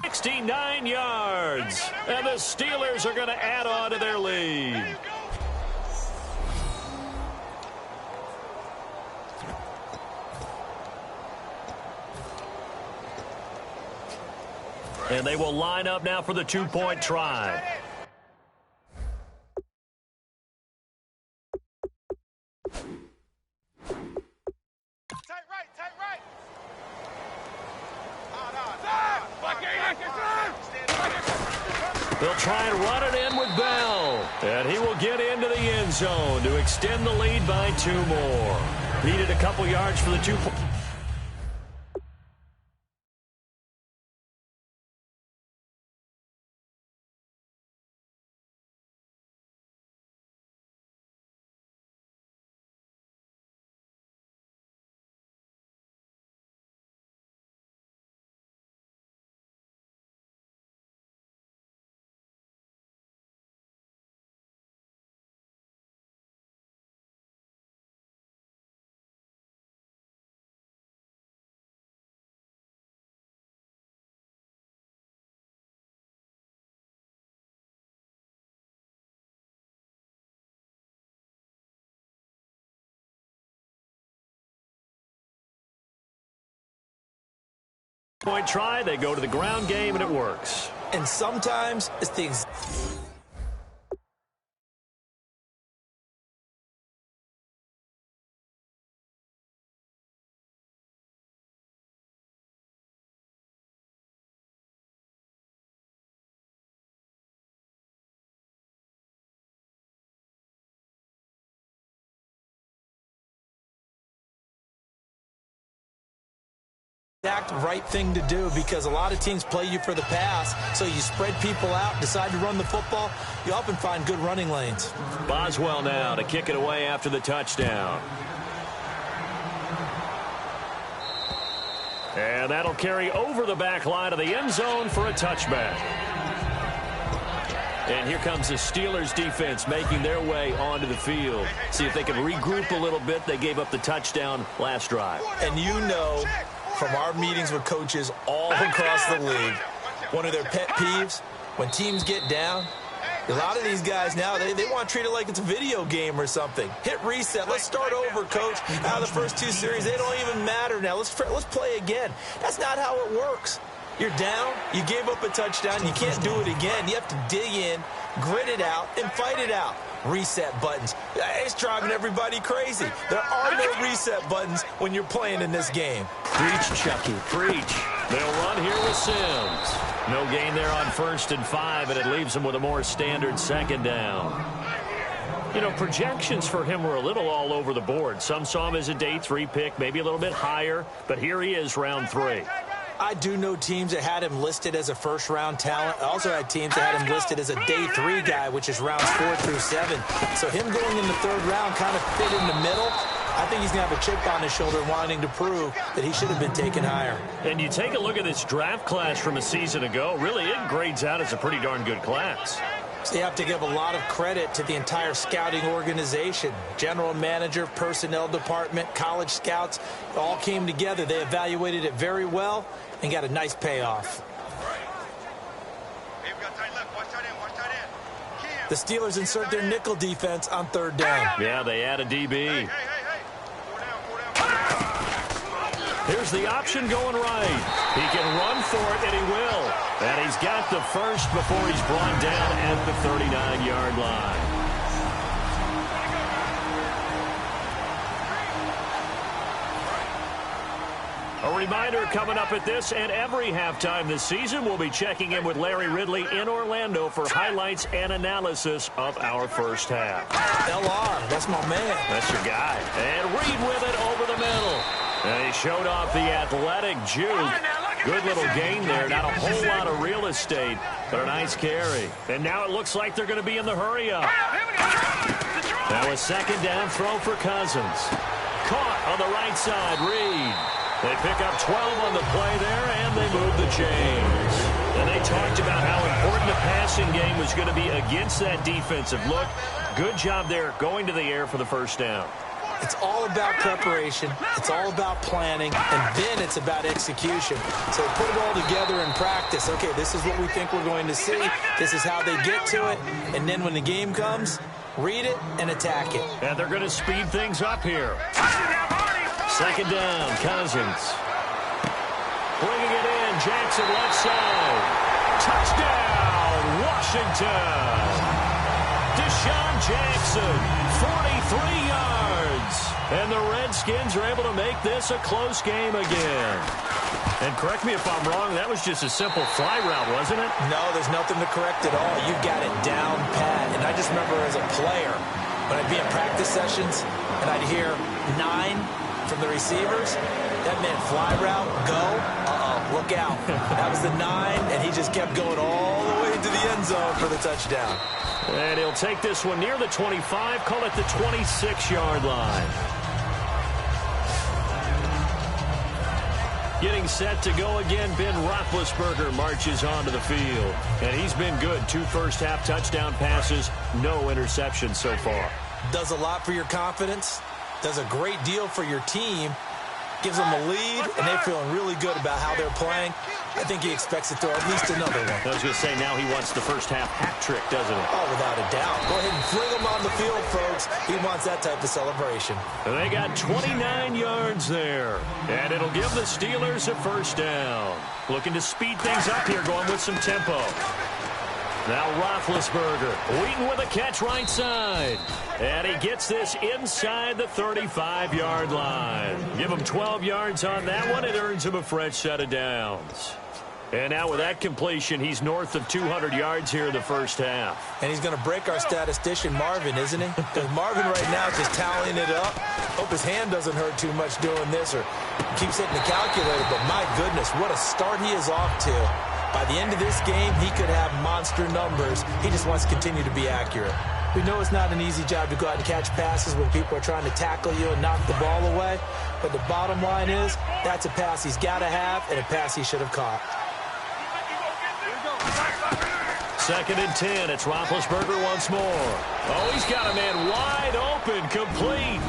69 yards. And the Steelers are going to add on to their lead. And they will line up now for the two-point try. They'll try and run it in with Bell. And he will get into the end zone to extend the lead by 2 more. Needed a couple yards for the 2-point. Point try, they go to the ground game, and it works. And sometimes it's the exact right thing to do, because a lot of teams play you for the pass, so you spread people out, decide to run the football. You often find good running lanes. Boswell now to kick it away after the touchdown. And that'll carry over the back line of the end zone for a touchback. And here comes the Steelers defense making their way onto the field. See if they can regroup a little bit. They gave up the touchdown last drive. And you know, from our meetings with coaches all across the league, one of their pet peeves, when teams get down, a lot of these guys now, they want to treat it like it's a video game or something. Hit reset. Let's start over, coach. Out of the first 2 series, they don't even matter now. Let's play again. That's not how it works. You're down. You gave up a touchdown. You can't do it again. You have to dig in, grit it out, and fight it out. Reset buttons. It's driving everybody crazy. There are no reset buttons when you're playing in this game. Preach, Chucky, preach. They'll run here with Sims. No gain there on 1st and 5, and it leaves them with a more standard 2nd down. You know, projections for him were a little all over the board. Some saw him as a day 3 pick, maybe a little bit higher, but here he is, round 3. I do know teams that had him listed as a first-round talent. I also had teams that had him listed as a day 3 guy, which is rounds 4 through 7. So him going in the 3rd round kind of fit in the middle. I think he's going to have a chip on his shoulder wanting to prove that he should have been taken higher. And you take a look at this draft class from a season ago, really it grades out as a pretty darn good class. So you have to give a lot of credit to the entire scouting organization. General manager, personnel department, college scouts, all came together. They evaluated it very well and got a nice payoff. The Steelers insert their nickel defense on 3rd down. Yeah, they add a DB. Here's the option going right. He can run for it, and he will. And he's got the first before he's brought down at the 39-yard line. A reminder coming up at this and every halftime this season, we'll be checking in with Larry Ridley in Orlando for highlights and analysis of our first half. LR, that's my man. That's your guy. And Reed with it over the middle. And he showed off the athletic juke. Good little gain there. Not a whole lot of real estate, but a nice carry. And now it looks like they're going to be in the hurry-up. Now a 2nd down throw for Cousins. Caught on the right side, Reed. They pick up 12 on the play there, and they move the chains. And they talked about how important the passing game was going to be against that defensive look. Good job there going to the air for the 1st down. It's all about preparation. It's all about planning. And then it's about execution. So put it all together in practice. Okay, this is what we think we're going to see. This is how they get to it. And then when the game comes, read it and attack it. And they're going to speed things up here. Second down, Cousins. Bringing it in, Jackson left side. Touchdown, Washington. Deshaun Jackson, 43 yards. And the Redskins are able to make this a close game again. And correct me if I'm wrong, that was just a simple fly route, wasn't it? No, there's nothing to correct at all. You got it down pat. And I just remember as a player, when I'd be in practice sessions and I'd hear 9 from the receivers, that meant fly route, go, look out. That was the 9, and he just kept going all the way to the end zone for the touchdown. And he'll take this one near the 25, call it the 26-yard line. Getting set to go again, Ben Roethlisberger marches onto the field. And he's been good. 2 first-half touchdown passes, no interceptions so far. Does a lot for your confidence, does a great deal for your team, gives them a lead, and they're feeling really good about how they're playing. I think he expects to throw at least another one. I was going to say, now he wants the first-half hat trick, doesn't he? Oh, without a doubt. Go ahead and fling him on the field, folks. He wants that type of celebration. And they got 29 yards there. And it'll give the Steelers a first down. Looking to speed things up here, going with some tempo. Now Roethlisberger, Wheaton with a catch right side. And he gets this inside the 35-yard line. Give him 12 yards on that one. It earns him a fresh set of downs. And now with that completion, he's north of 200 yards here in the first half. And he's going to break our statistician, Marvin, isn't he? Because Marvin right now is just tallying it up. Hope his hand doesn't hurt too much doing this or keeps hitting the calculator. But my goodness, what a start he is off to. By the end of this game, he could have monster numbers. He just wants to continue to be accurate. We know it's not an easy job to go out and catch passes when people are trying to tackle you and knock the ball away. But the bottom line is, that's a pass he's got to have and a pass he should have caught. 2nd and 10. It's Roethlisberger once more. Oh, he's got a man wide open, complete.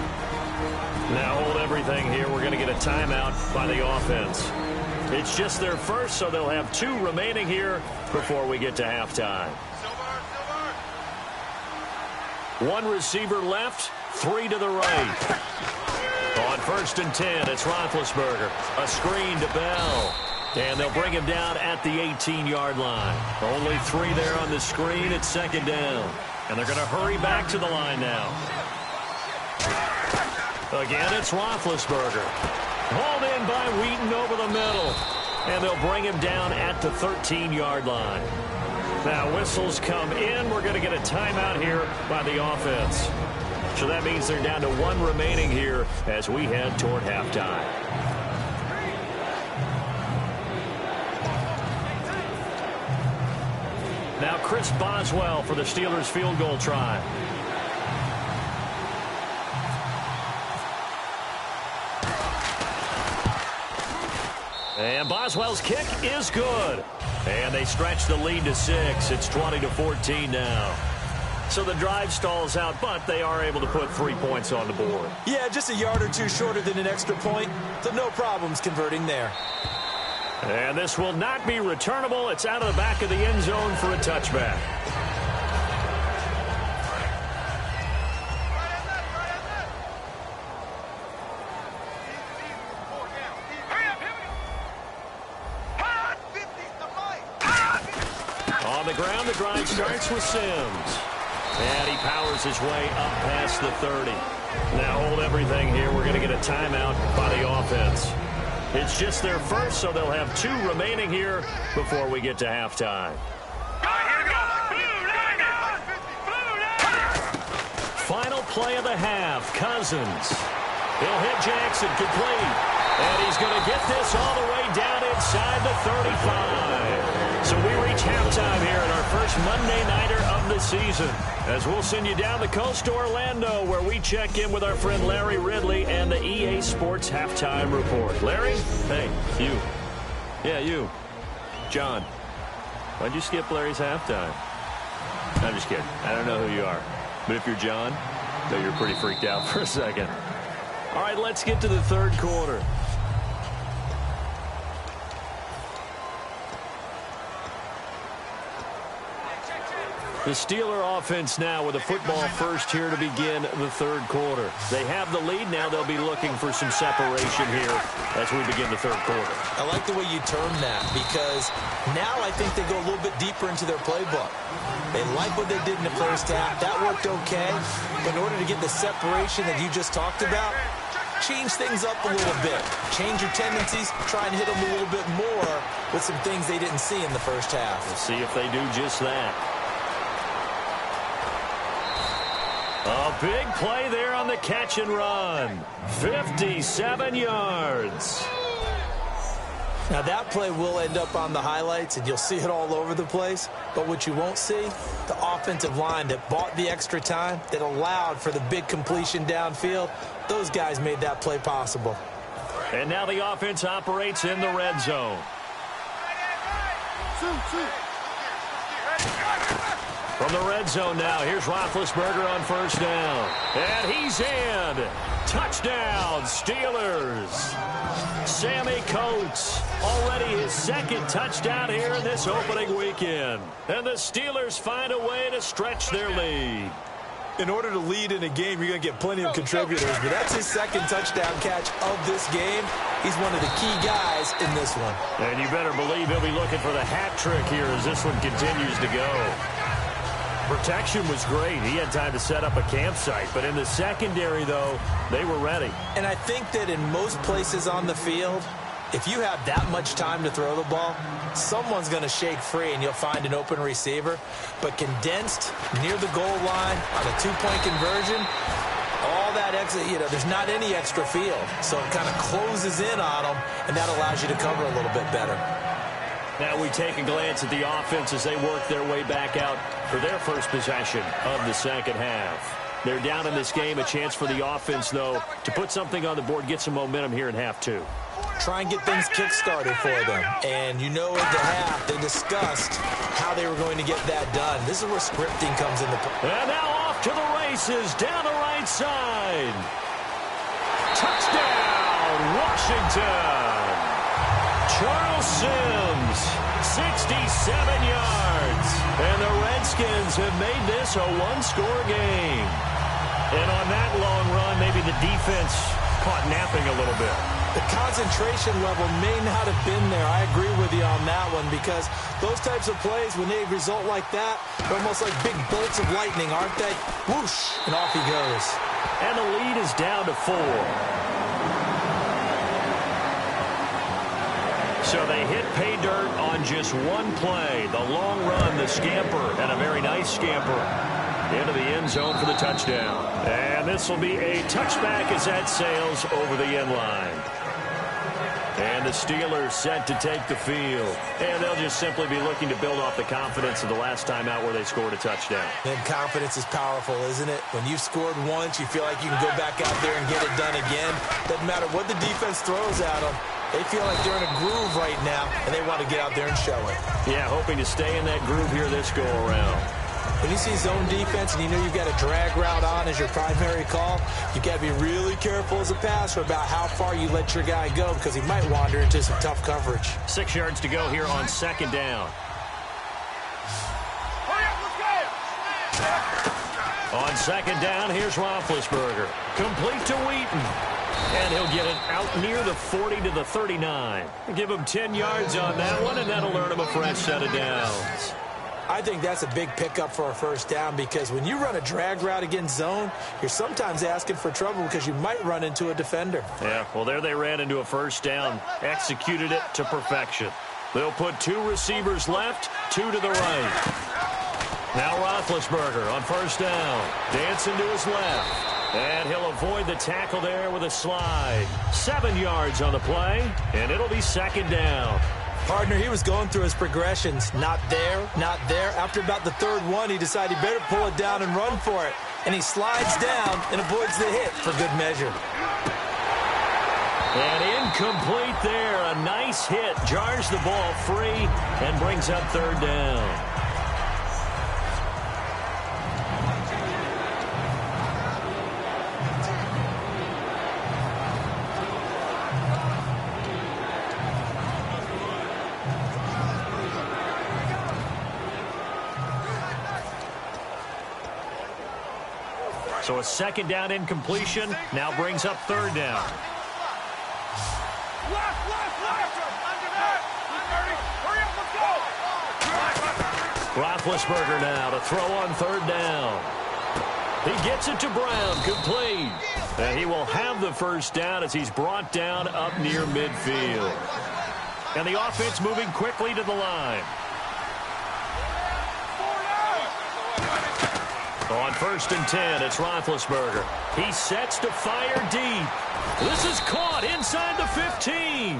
Now hold everything here. We're going to get a timeout by the offense. It's just their first, so they'll have 2 remaining here before we get to halftime. 1 receiver left, 3 to the right. On 1st and 10, it's Roethlisberger. A screen to Bell. And they'll bring him down at the 18-yard line. Only 3 there on the screen. It's 2nd down. And they're going to hurry back to the line now. Again, it's Roethlisberger. Hauled in by Wheaton over the middle. And they'll bring him down at the 13-yard line. Now, whistles come in. We're going to get a timeout here by the offense. So that means they're down to 1 remaining here as we head toward halftime. Now Chris Boswell for the Steelers field goal try. And Boswell's kick is good. And they stretch the lead to 6. It's 20-14 now. So the drive stalls out, but they are able to put 3 points on the board. Yeah, just a yard or 2 shorter than an extra point. So no problems converting there. And this will not be returnable. It's out of the back of the end zone for a touchback. On the ground, the drive starts with Sims. And he powers his way up past the 30. Now hold everything here. We're going to get a timeout by the offense. It's just their first, so they'll have 2 remaining here before we get to halftime. Final play of the half, Cousins. He'll hit Jackson, complete. And he's going to get this all the way down inside the 35. So we reach halftime here in our first Monday Nighter of the season. As we'll send you down the coast to Orlando, where we check in with our friend Larry Ridley and the EA Sports Halftime Report. Larry? Hey, you. Yeah, you. John. Why'd you skip Larry's halftime? I'm just kidding. I don't know who you are. But if you're John, though you're pretty freaked out for a second. All right, let's get to the third quarter. The Steeler offense now with a football first here to begin the third quarter. They have the lead. Now they'll be looking for some separation here as we begin the third quarter. I like the way you term that because now I think they go a little bit deeper into their playbook. They like what they did in the first half. That worked okay. But in order to get the separation that you just talked about, change things up a little bit. Change your tendencies. Try and hit them a little bit more with some things they didn't see in the first half. We'll see if they do just that. A big play there on the catch and run. 57 yards. Now that play will end up on the highlights, and you'll see it all over the place. But what you won't see, the offensive line that bought the extra time, that allowed for the big completion downfield, those guys made that play possible. And now the offense operates in the red zone. From the red zone now, here's Roethlisberger on first down. And he's in. Touchdown, Steelers. Sammy Coates, already his second touchdown here in this opening weekend. And the Steelers find a way to stretch their lead. In order to lead in a game, you're going to get plenty of contributors, but that's his second touchdown catch of this game. He's one of the key guys in this one. And you better believe he'll be looking for the hat trick here as this one continues to go. Protection was great. He had time to set up a campsite. But in the secondary, though, they were ready. And I think that in most places on the field, if you have that much time to throw the ball, someone's going to shake free and you'll find an open receiver. But condensed near the goal line on a two-point conversion, all that extra, there's not any extra field. So it kind of closes in on them, and that allows you to cover a little bit better. Now we take a glance at the offense as they work their way back out for their first possession of the second half. They're down in this game. A chance for the offense, though, to put something on the board, get some momentum here in half two. Try and get things kick-started for them. And at the half, they discussed how they were going to get that done. This is where scripting comes into play. And now off to the races, down the right side. Touchdown, Washington. Charles Sims, 67 yards. And the Redskins have made this a one-score game. And on that long run, maybe the defense caught napping a little bit. The concentration level may not have been there. I agree with you on that one because those types of plays, when they result like that, they're almost like big bolts of lightning, aren't they? Whoosh, and off he goes. And the lead is down to 4. So they hit pay dirt on just one play. The long run, the scamper, and a very nice scamper into the end zone for the touchdown. And this will be a touchback as that sails over the end line. And the Steelers set to take the field. And they'll just simply be looking to build off the confidence of the last time out where they scored a touchdown. And confidence is powerful, isn't it? When you've scored once, you feel like you can go back out there and get it done again. Doesn't matter what the defense throws at them. They feel like they're in a groove right now, and they want to get out there and show it. Yeah, hoping to stay in that groove here this go-around. When you see zone defense and you know you've got a drag route on as your primary call, you've got to be really careful as a passer about how far you let your guy go because he might wander into some tough coverage. 6 yards to go here on second down. On second down, here's Roethlisberger. Complete to Wheaton. And he'll get it out near the 40 to the 39. Give him 10 yards on that one, and that'll earn him a fresh set of downs. I think that's a big pickup for a first down because when you run a drag route against zone, you're sometimes asking for trouble because you might run into a defender. Yeah, well, there they ran into a first down, executed it to perfection. They'll put 2 receivers left, 2 to the right. Now Roethlisberger on first down, dancing to his left. And he'll avoid the tackle there with a slide. 7 yards on the play, and it'll be second down. Partner, he was going through his progressions. Not there, not there. After about the third one, he decided he better pull it down and run for it. And he slides down and avoids the hit for good measure. And incomplete there. A nice hit. Jars the ball free and brings up third down. So a second down incompletion now brings up third down. Roethlisberger now to throw on third down. He gets it to Brown, complete. And he will have the first down as he's brought down up near midfield. And the offense moving quickly to the line. On 1st and 10, it's Roethlisberger. He sets to fire deep. This is caught inside the 15.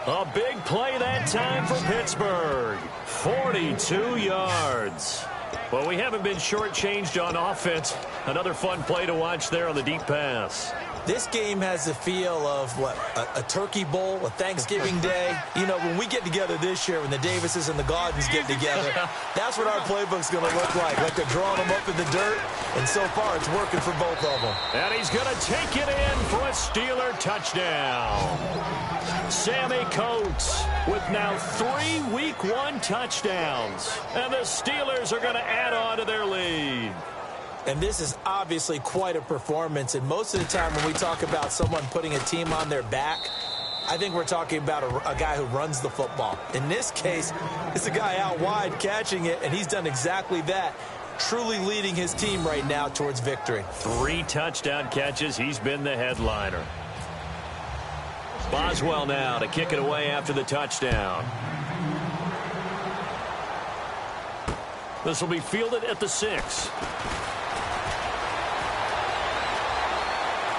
A big play that time for Pittsburgh. 42 yards. Well, we haven't been shortchanged on offense. Another fun play to watch there on the deep pass. This game has the feel of, what, a turkey bowl, a Thanksgiving day. You know, when we get together this year, when the Davises and the Gaudens get together, that's what our playbook's going to look like. Like they're drawing them up in the dirt, and so far it's working for both of them. And he's going to take it in for a Steeler touchdown. Sammy Coates with now 3 Week 1 touchdowns. And the Steelers are going to add on to their lead. And this is obviously quite a performance. And most of the time when we talk about someone putting a team on their back, I think we're talking about a guy who runs the football. In this case, it's a guy out wide catching it, and he's done exactly that, truly leading his team right now towards victory. 3 touchdown catches. He's been the headliner. Boswell now to kick it away after the touchdown. This will be fielded at the 6.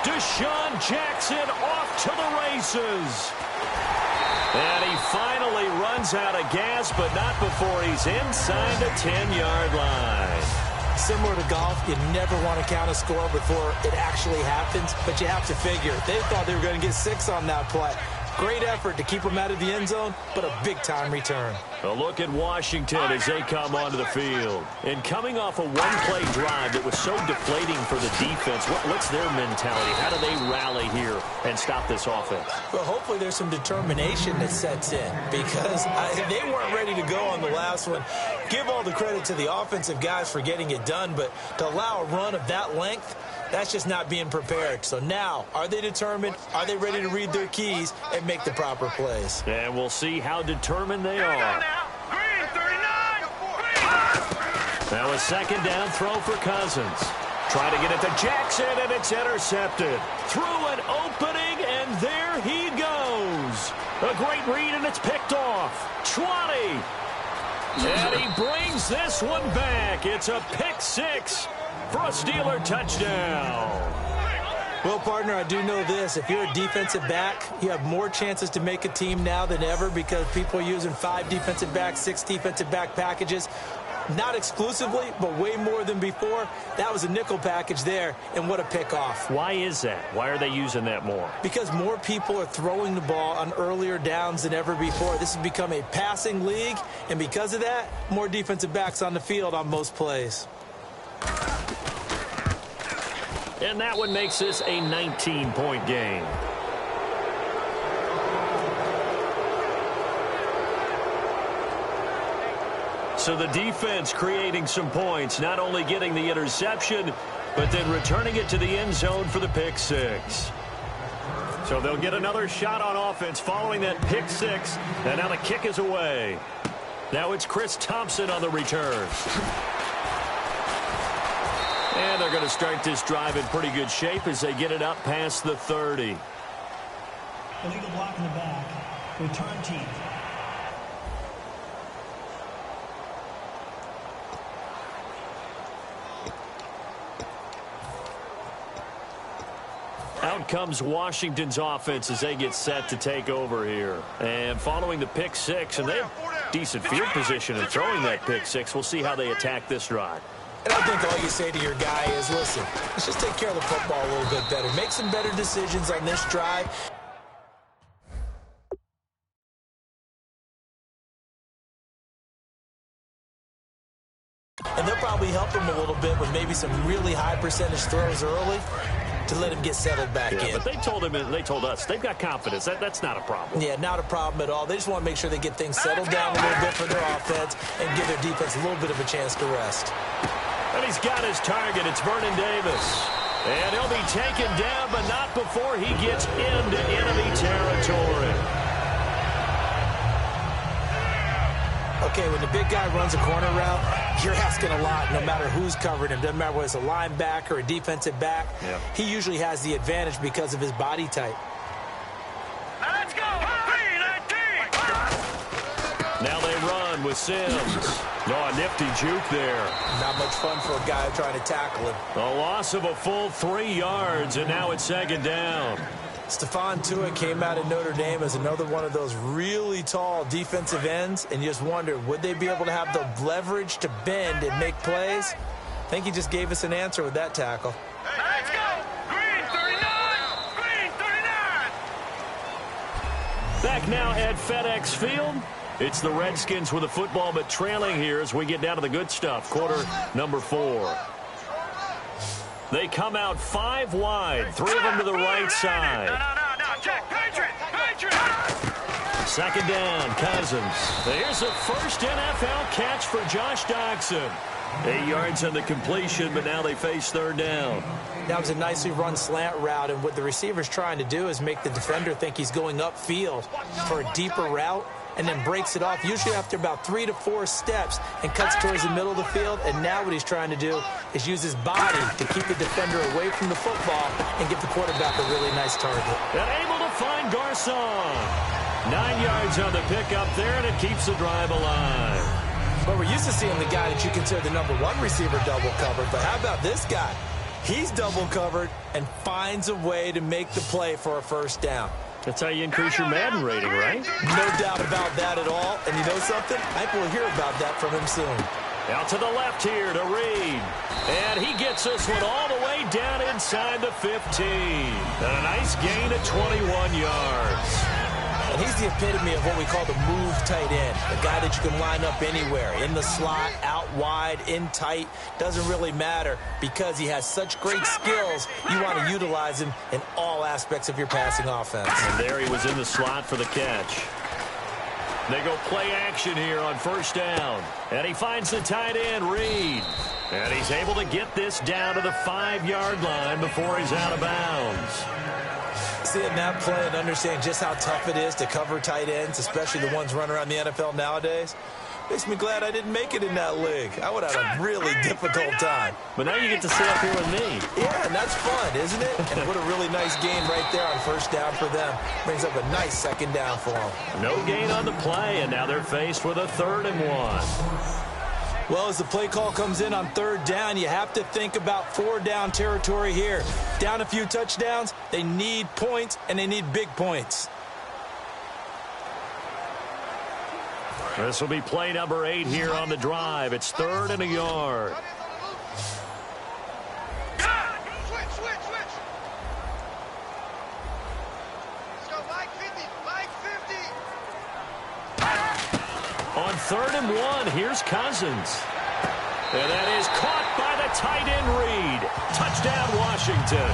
Deshaun Jackson off to the races. And he finally runs out of gas, but not before he's inside the 10-yard line. Similar to golf, you never want to count a score before it actually happens, but you have to figure. They thought they were going to get 6 on that play. Great effort to keep them out of the end zone, but a big-time return. A look at Washington as they come onto the field. And coming off a one-play drive that was so deflating for the defense, what's their mentality? How do they rally here and stop this offense? Well, hopefully there's some determination that sets in because they weren't ready to go on the last one. Give all the credit to the offensive guys for getting it done, but to allow a run of that length, that's just not being prepared. So now, are they determined? Are they ready to read their keys and make the proper plays? And we'll see how determined they are. Now a second down throw for Cousins. Try to get it to Jackson, and it's intercepted. Through an opening, and there he goes. A great read, and it's picked off. 20. And he brings this one back. It's a pick 6 for a Steeler touchdown. Well, partner, I do know this. If you're a defensive back, you have more chances to make a team now than ever because people are using 5 defensive backs, 6 defensive back packages. Not exclusively, but way more than before. That was a nickel package there, and what a pickoff. Why is that? Why are they using that more? Because more people are throwing the ball on earlier downs than ever before. This has become a passing league, and because of that, more defensive backs on the field on most plays. And that one makes this a 19-point game. So the defense creating some points, not only getting the interception, but then returning it to the end zone for the pick 6. So they'll get another shot on offense following that pick 6, and now the kick is away. Now it's Chris Thompson on the return. And they're going to start this drive in pretty good shape as they get it up past the 30. Illegal block in the back. Return team. Out comes Washington's offense as they get set to take over here. And following the pick 6, and they have decent field position in throwing that pick 6. We'll see how they attack this drive. And I think all you say to your guy is, listen, let's just take care of the football a little bit better. Make some better decisions on this drive. And they'll probably help him a little bit with maybe some really high percentage throws early to let him get settled back in. But they told us they've got confidence. That's not a problem. Yeah, not a problem at all. They just want to make sure they get things settled down a little bit for their offense and give their defense a little bit of a chance to rest. And he's got his target. It's Vernon Davis. And he'll be taken down, but not before he gets into enemy territory. Okay, when the big guy runs a corner route, you're asking a lot no matter who's covering him. Doesn't matter whether it's a linebacker or a defensive back. Yeah. He usually has the advantage because of his body type. Let's go! Now they run with Sims. No, a nifty juke there. Not much fun for a guy trying to tackle him. A loss of a full 3 yards, and now it's second down. Stephon Tua came out of Notre Dame as another one of those really tall defensive ends, and you just wondered, would they be able to have the leverage to bend and make plays? I think he just gave us an answer with that tackle. Let's go! Green 39! Green 39! Back now at FedEx Field. It's the Redskins with the football, but trailing here as we get down to the good stuff. Quarter number 4. They come out 5 wide, 3 of them to the right side. No. Check. Patriot! Second down, Cousins. Here's a first NFL catch for Josh Doctson. 8 yards on the completion, but now they face third down. That was a nicely run slant route, and what the receiver's trying to do is make the defender think he's going upfield for a deeper route, and then breaks it off, usually after about 3 to 4 steps, and cuts towards the middle of the field. And now what he's trying to do is use his body to keep the defender away from the football and give the quarterback a really nice target. And able to find Garcon. 9 yards on the pickup there, and it keeps the drive alive. But we're used to seeing the guy that you consider the number 1 receiver double covered. But how about this guy? He's double covered and finds a way to make the play for a first down. That's how you increase your Madden rating, right? No doubt about that at all. And you know something? I think we'll hear about that from him soon. Out to the left here to Reed. And he gets this one all the way down inside the 15. And a nice gain of 21 yards. And he's the epitome of what we call the move tight end. A guy that you can line up anywhere. In the slot, out wide, in tight. Doesn't really matter because he has such great skills. You want to utilize him in all aspects of your passing offense. And there he was in the slot for the catch. They go play action here on first down. And he finds the tight end, Reed. And he's able to get this down to the 5-yard line before he's out of bounds. Seeing that play and understanding just how tough it is to cover tight ends, especially the ones running around the NFL nowadays, makes me glad I didn't make it in that league. I would have had a really difficult time. But now you get to sit up here with me. Yeah, and that's fun, isn't it? And what a really nice gain right there on first down for them. Brings up a nice second down for them. No gain on the play, and now they're faced with a 3rd and 1. Well, as the play call comes in on 3rd down, you have to think about 4-down territory here. Down a few touchdowns, they need points, and they need big points. This will be play number 8 here on the drive. It's 3rd and a yard. Switch. Let's go, Mike 50. On 3rd and 1, here's Cousins. And that is caught by the tight end, Reed. Touchdown, Washington.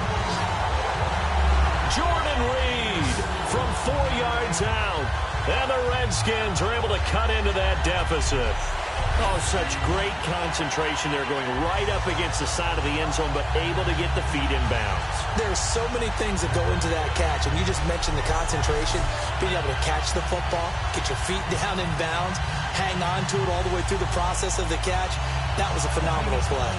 Jordan Reed from 4 yards out. And the Redskins are able to cut into that deficit. Oh, such great concentration there, going right up against the side of the end zone, but able to get the feet in bounds. There's so many things that go into that catch, and you just mentioned the concentration, being able to catch the football, get your feet down in bounds, hang on to it all the way through the process of the catch. That was a phenomenal play.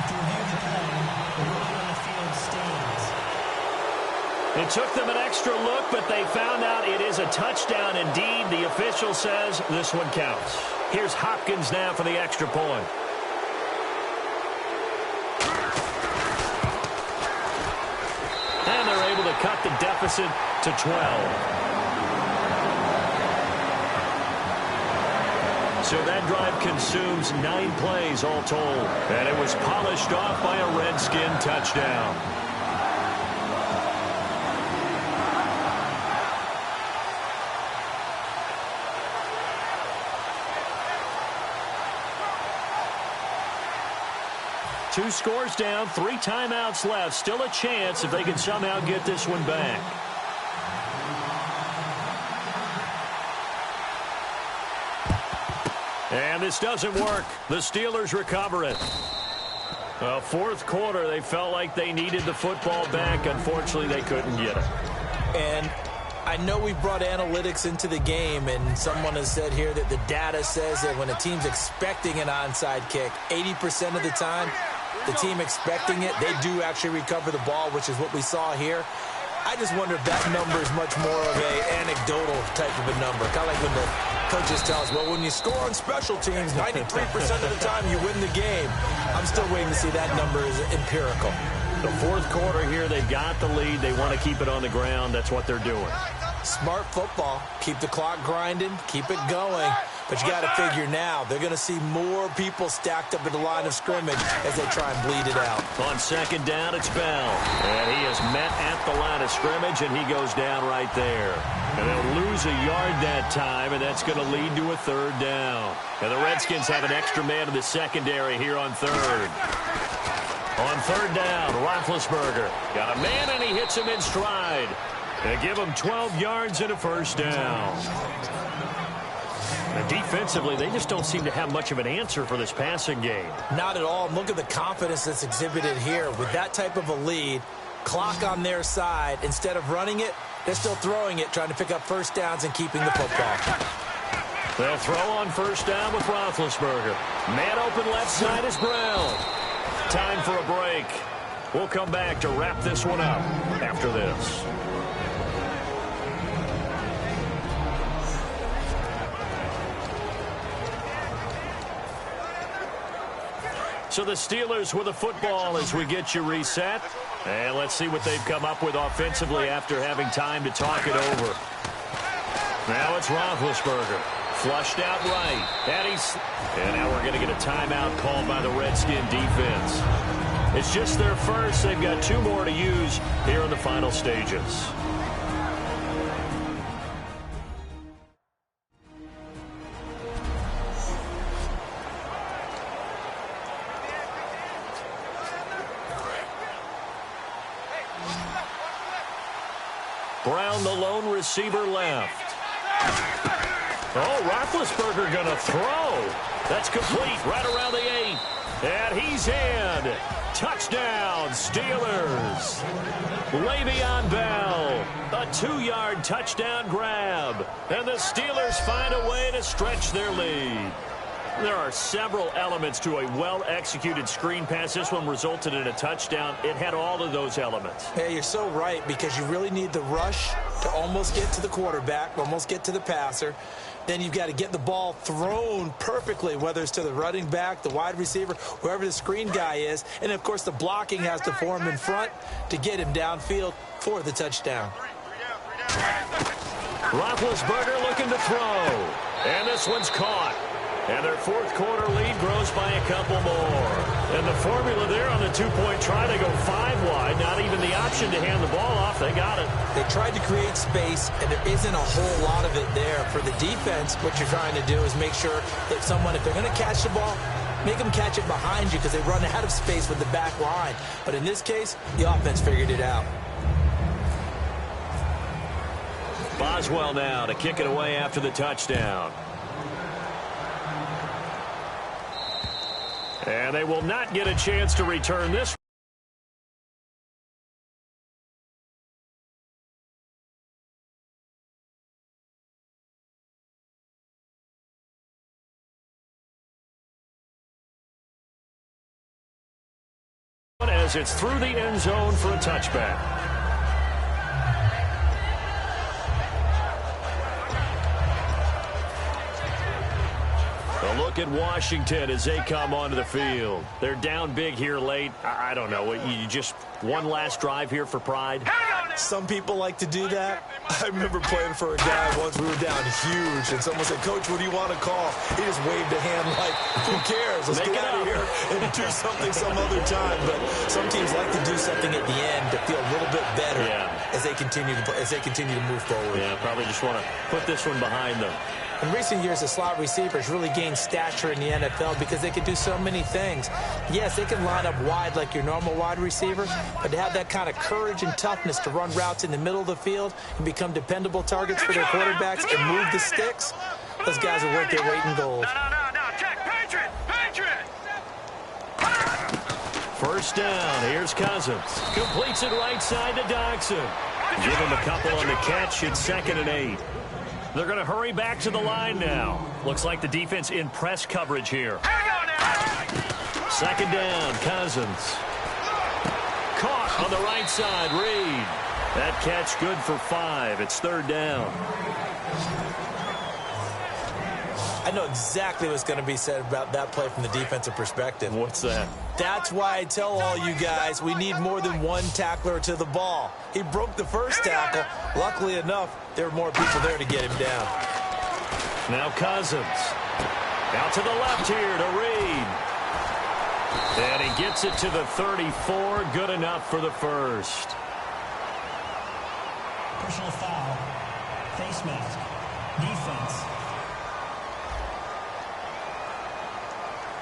After reviewing the play, the ruling on the field stands. It took them an extra look, but they found out it is a touchdown indeed. The official says this one counts. Here's Hopkins now for the extra point. And they're able to cut the deficit to 12. So that drive consumes 9 plays all told. And it was polished off by a Redskin touchdown. Two scores down, 3 timeouts left. Still a chance if they can somehow get this one back. And this doesn't work. The Steelers recover it. Fourth quarter, they felt like they needed the football back. Unfortunately, they couldn't get it. And I know we brought analytics into the game, and someone has said here that the data says that when a team's expecting an onside kick, 80% of the time, the team expecting it, they do actually recover the ball, which is what we saw here. I just wonder if that number is much more of a anecdotal type of a number. Kind of like when the coaches tell us, well, when you score on special teams, 93% of the time you win the game. I'm still waiting to see that number is empirical. The fourth quarter here, they've got the lead. They want to keep it on the ground. That's what they're doing. Smart football. Keep the clock grinding. Keep it going. But you got to figure now, they're going to see more people stacked up at the line of scrimmage as they try and bleed it out. On second down, it's Bell. And he is met at the line of scrimmage, and he goes down right there. And they'll lose a yard that time, and that's going to lead to a third down. And the Redskins have an extra man in the secondary here on third. On third down, Roethlisberger got a man, and he hits him in stride. They give him 12 yards and a first down. And defensively, they just don't seem to have much of an answer for this passing game. Not at all. Look at the confidence that's exhibited here. With that type of a lead, clock on their side, instead of running it, they're still throwing it, trying to pick up first downs and keeping the football. They'll throw on first down with Roethlisberger. Man open left side is Brown. Time for a break. We'll come back to wrap this one up after this. So the Steelers with a football as we get you reset. And let's see what they've come up with offensively after having time to talk it over. Now it's Roethlisberger. Flushed out right. And now we're going to get a timeout called by the Redskin defense. It's just their first. They've got two more to use here in the final stages. Brown, the lone receiver, left. Oh, Roethlisberger going to throw. That's complete right around the 8. And he's in. Touchdown, Steelers. Le'Veon Bell, a 2-yard touchdown grab. And the Steelers find a way to stretch their lead. There are several elements to a well-executed screen pass. This one resulted in a touchdown. It had all of those elements. Hey, you're so right, because you really need the rush to almost get to the quarterback, almost get to the passer. Then you've got to get the ball thrown perfectly, whether it's to the running back, the wide receiver, whoever the screen guy is. And, of course, the blocking has to form in front to get him downfield for the touchdown. Roethlisberger looking to throw. And this one's caught. And their fourth quarter lead grows by a couple more. And the formula there on the two-point try, they go 5 wide. Not even the option to hand the ball off. They got it. They tried to create space, and there isn't a whole lot of it there. For the defense, what you're trying to do is make sure that if they're going to catch the ball, make them catch it behind you, because they run out of space with the back line. But in this case, the offense figured it out. Boswell now to kick it away after the touchdown. And they will not get a chance to return this. As it's through the end zone for a touchback. A look at Washington as they come onto the field. They're down big here late. I don't know. You just one last drive here for pride? Some people like to do that. I remember playing for a guy once. We were down huge, and someone said, "Coach, what do you want to call?" He just waved a hand like, "Who cares? Let's get out of here and do something some other time." But some teams like to do something at the end to feel a little bit better as they continue to move forward. Yeah, probably just want to put this one behind them. In recent years, the slot receivers really gained stature in the NFL because they can do so many things. Yes, they can line up wide like your normal wide receiver, but to have that kind of courage and toughness to run routes in the middle of the field and become dependable targets for their quarterbacks and move the sticks, those guys are worth their weight in gold. first down. Here's Cousins. Completes it right side to Dodson. Give him a couple on the catch. It's 2nd and 8. They're going to hurry back to the line now. Looks like the defense in press coverage here. 2nd down, Cousins. Caught on the right side, Reed. That catch good for 5. It's 3rd down. I know exactly what's going to be said about that play from the defensive perspective. What's that? That's why I tell all you guys we need more than one tackler to the ball. He broke the first tackle. Luckily enough, there were more people there to get him down. Now Cousins. Out to the left here to Reed. And he gets it to the 34. Good enough for the first. Personal foul. Face mask. Defense.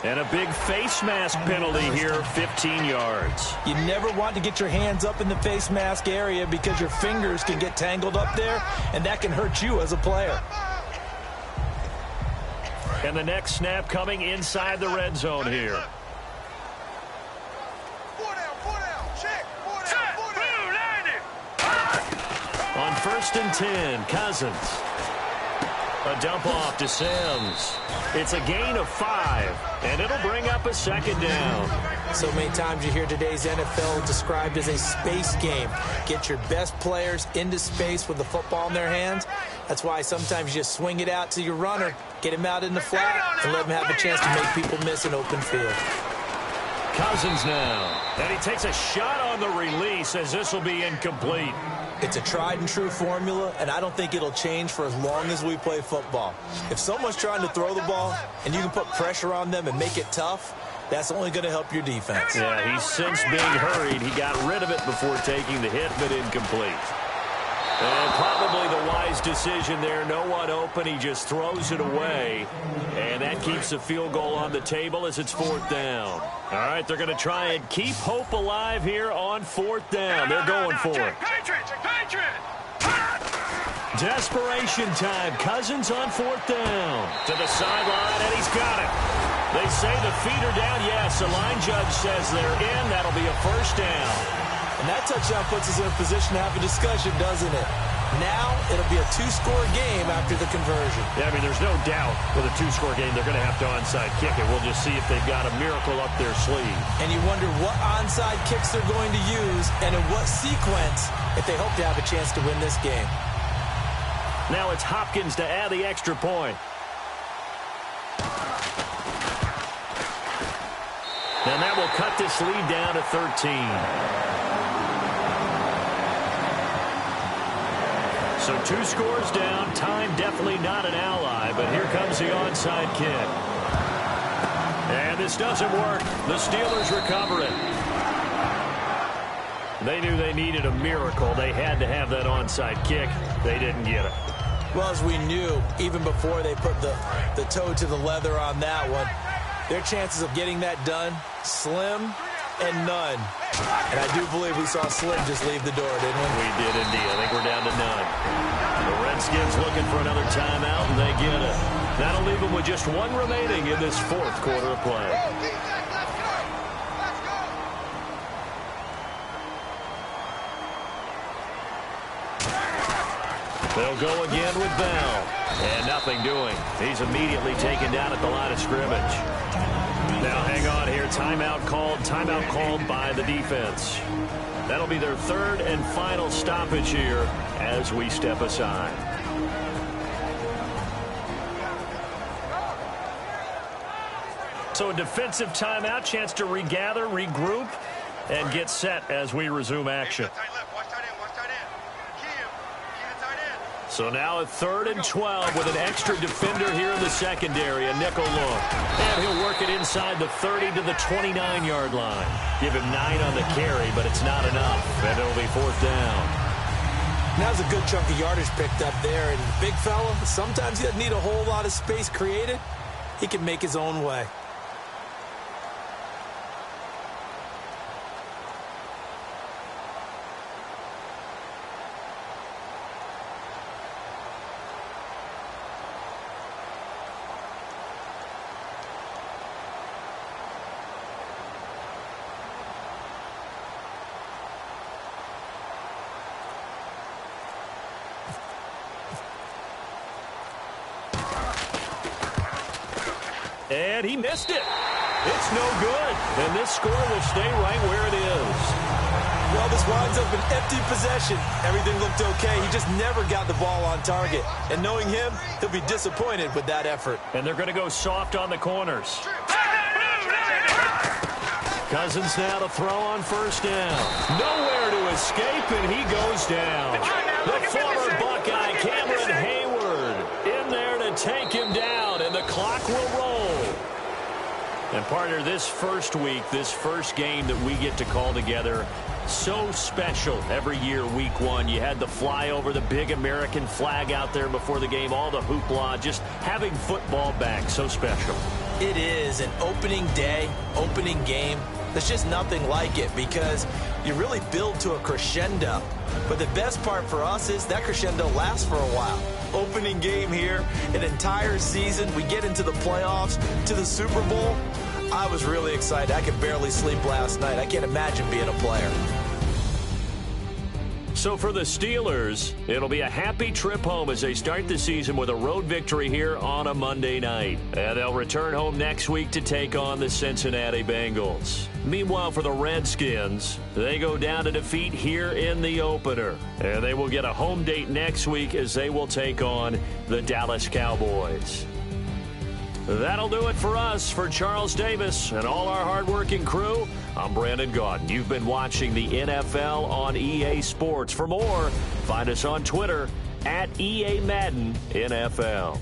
And a big face mask penalty here, 15 yards. You never want to get your hands up in the face mask area because your fingers can get tangled up there, and that can hurt you as a player. And the next snap coming inside the red zone here. On 1st and 10, Cousins. A dump off to Sims. It's a gain of 5, and it'll bring up a 2nd down. So many times you hear today's NFL described as a space game. Get your best players into space with the football in their hands. That's why sometimes you just swing it out to your runner, get him out in the flat, and let him have a chance to make people miss an open field. Cousins now. And he takes a shot on the release as this will be incomplete. It's a tried and true formula, and I don't think it'll change for as long as we play football. If someone's trying to throw the ball and you can put pressure on them and make it tough, that's only going to help your defense. Yeah, he's since being hurried. He got rid of it before taking the hit, but incomplete. And probably the wise decision there. No one open. He just throws it away. And that keeps the field goal on the table as it's 4th down. All right, they're going to try and keep hope alive here on 4th down. They're going for it. Desperation time. Cousins on 4th down. To the sideline, and he's got it. They say the feet are down. Yes, the line judge says they're in. That'll be a 1st down. And that touchdown puts us in a position to have a discussion, doesn't it? Now it'll be a 2-score game after the conversion. Yeah, I mean, there's no doubt with a 2-score game they're going to have to onside kick it. We'll just see if they've got a miracle up their sleeve. And you wonder what onside kicks they're going to use and in what sequence if they hope to have a chance to win this game. Now it's Hopkins to add the extra point. And that will cut this lead down to 13. So 2 scores down. Time definitely not an ally, but here comes the onside kick. And this doesn't work. The Steelers recover it. They knew they needed a miracle. They had to have that onside kick. They didn't get it. Well, as we knew, even before they put the toe to the leather on that one, their chances of getting that done, slim and none. And I do believe we saw Slim just leave the door, didn't we? We did indeed. I think we're down to none. The Redskins looking for another timeout, and they get it. That'll leave them with just 1 remaining in this 4th quarter of play. They'll go again with Bell. And nothing doing. He's immediately taken down at the line of scrimmage. Now hang on here. Timeout called by the defense. That'll be their 3rd and final stoppage here as we step aside. So a defensive timeout, chance to regather, regroup, and get set as we resume action. So now a 3rd and 12 with an extra defender here in the secondary, a nickel look. And he'll work it inside the 30 to the 29-yard line. Give him 9 on the carry, but it's not enough. And it'll be 4th down. Now's a good chunk of yardage picked up there. And the big fella, sometimes he doesn't need a whole lot of space created. He can make his own way. And he missed it. It's no good. And this score will stay right where it is. Well, this winds up an empty possession. Everything looked okay. He just never got the ball on target. And knowing him, he'll be disappointed with that effort. And they're going to go soft on the corners. Cousins now to throw on first down. Nowhere to escape, and he goes down. The former Buckeye, Cameron Hayward, in there to take him down, and the clock will roll. And partner, this first week, this first game that we get to call together, so special every year, week one. You had the flyover, the big American flag out there before the game, all the hoopla, just having football back, so special. It is an opening day, opening game. There's just nothing like it because you really build to a crescendo. But the best part for us is that crescendo lasts for a while. Opening game here, an entire season. We get into the playoffs, to the Super Bowl. I was really excited. I could barely sleep last night. I can't imagine being a player. So for the Steelers, it'll be a happy trip home as they start the season with a road victory here on a Monday night. And they'll return home next week to take on the Cincinnati Bengals. Meanwhile, for the Redskins, they go down to defeat here in the opener. And they will get a home date next week as they will take on the Dallas Cowboys. That'll do it for us. For Charles Davis and all our hardworking crew, I'm Brandon Gaudin. You've been watching the NFL on EA Sports. For more, find us on Twitter at EA Madden NFL.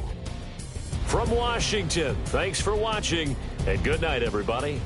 From Washington, thanks for watching, and good night, everybody.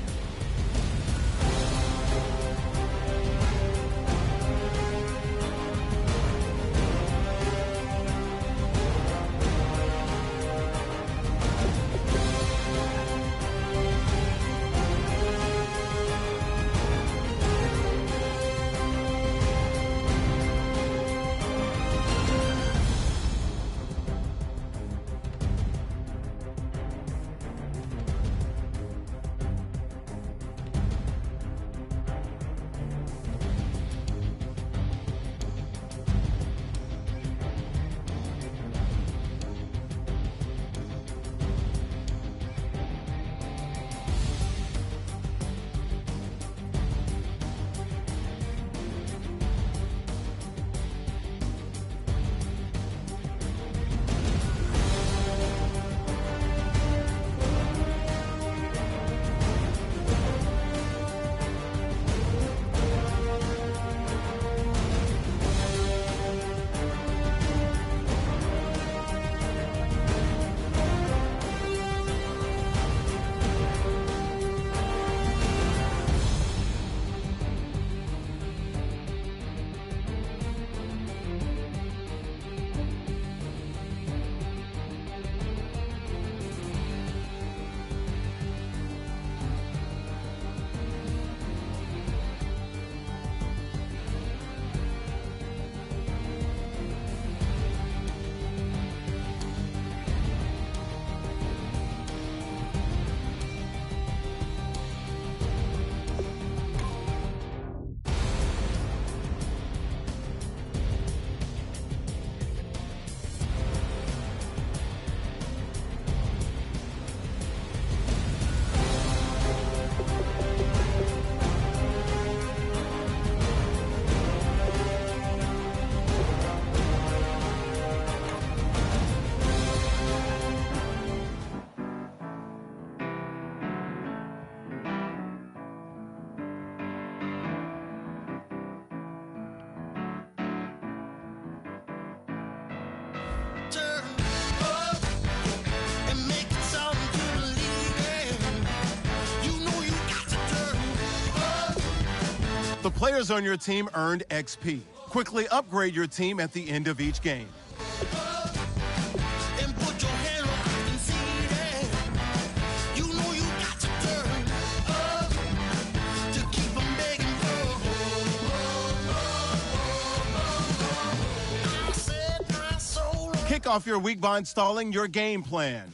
The players on your team earned XP. Quickly upgrade your team at the end of each game. Kick off your week by installing your game plan.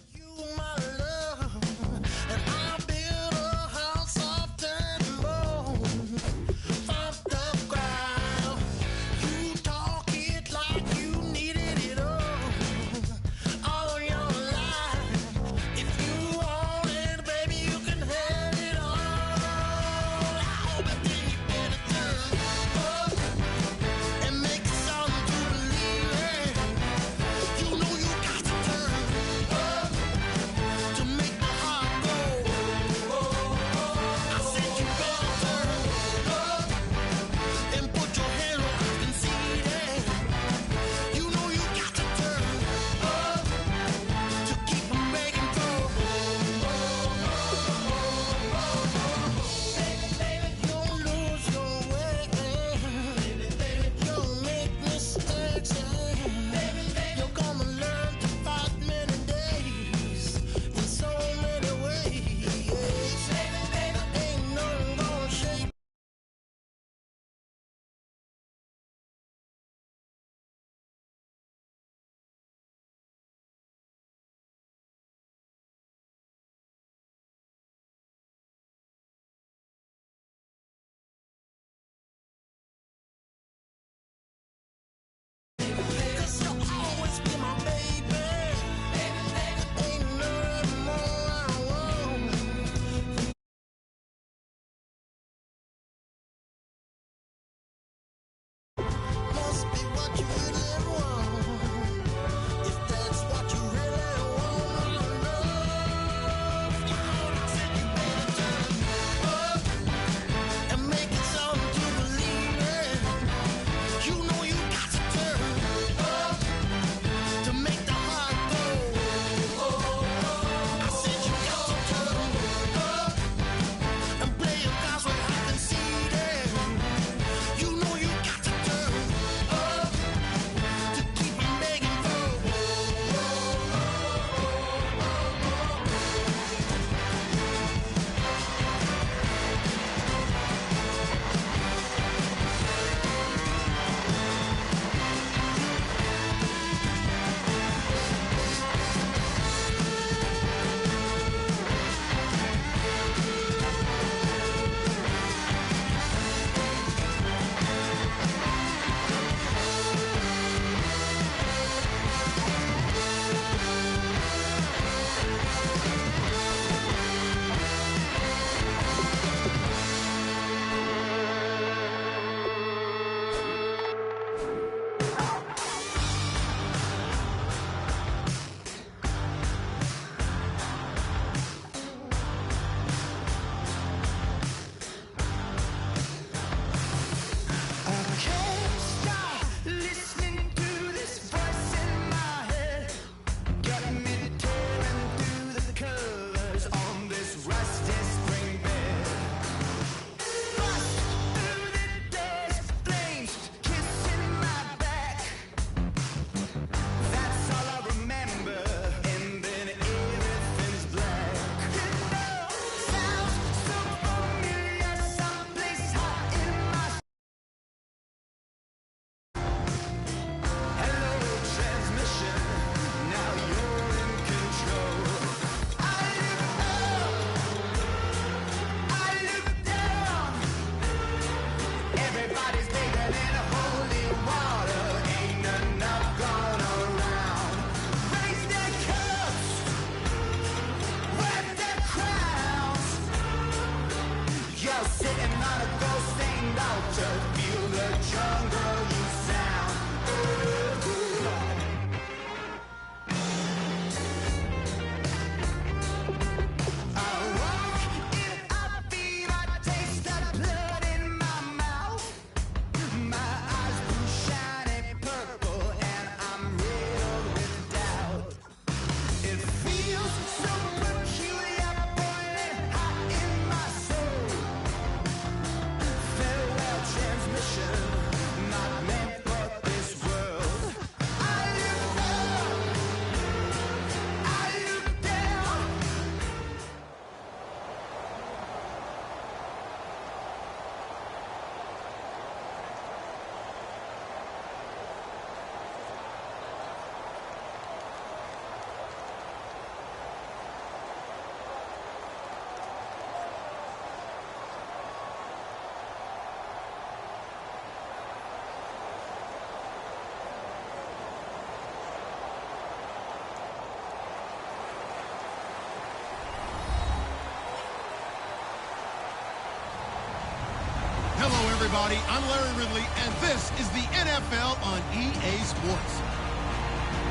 Hello, everybody. I'm Larry Ridley, and this is the NFL on EA Sports.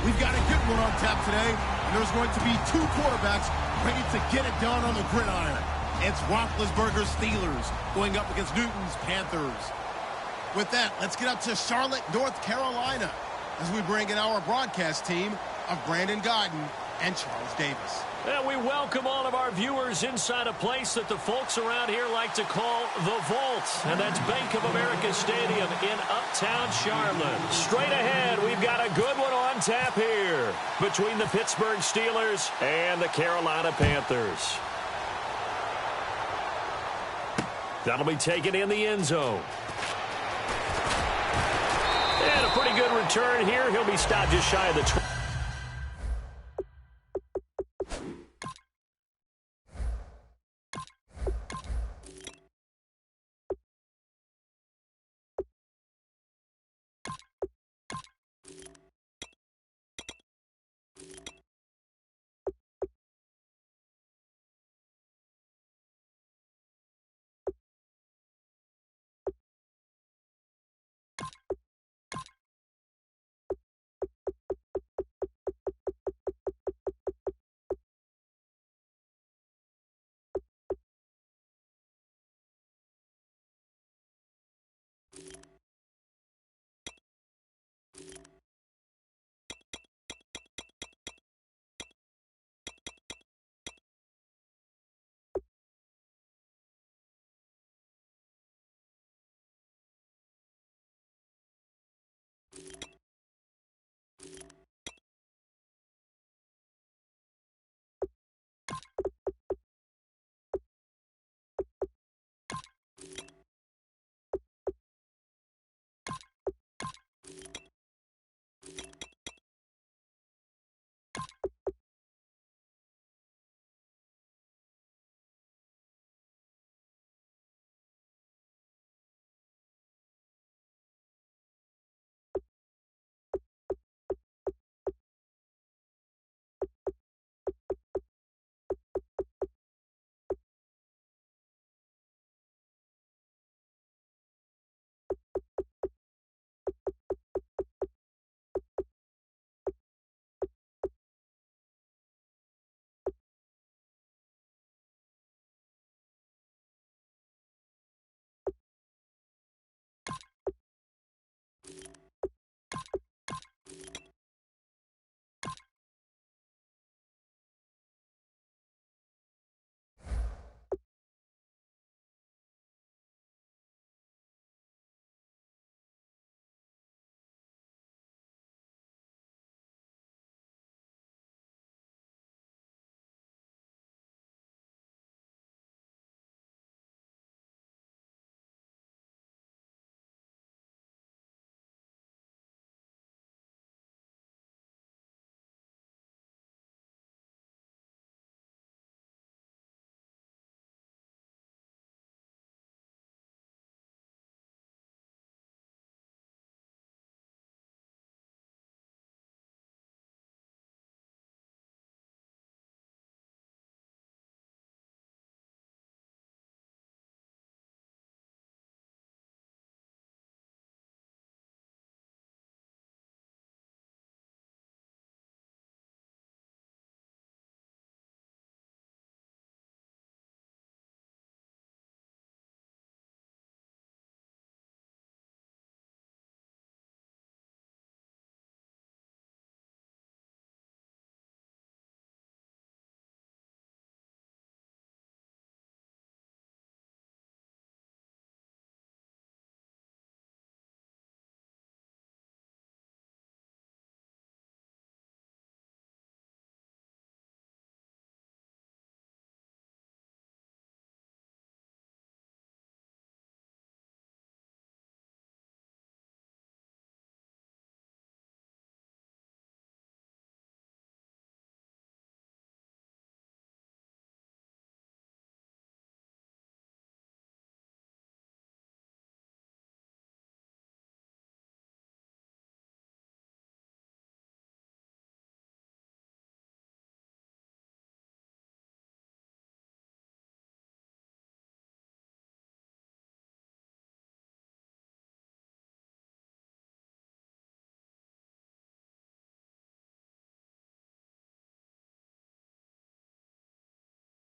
We've got a good one on tap today, and there's going to be two quarterbacks ready to get it done on the gridiron. It's Roethlisberger's Steelers going up against Newton's Panthers. With that, let's get up to Charlotte, North Carolina, as we bring in our broadcast team of Brandon Godden and Charles Davis. And we welcome all of our viewers inside a place that the folks around here like to call the Vault. And that's Bank of America Stadium in Uptown Charlotte. Straight ahead, we've got a good one on tap here between the Pittsburgh Steelers and the Carolina Panthers. That'll be taken in the end zone. And a pretty good return here. He'll be stopped just shy of the 20.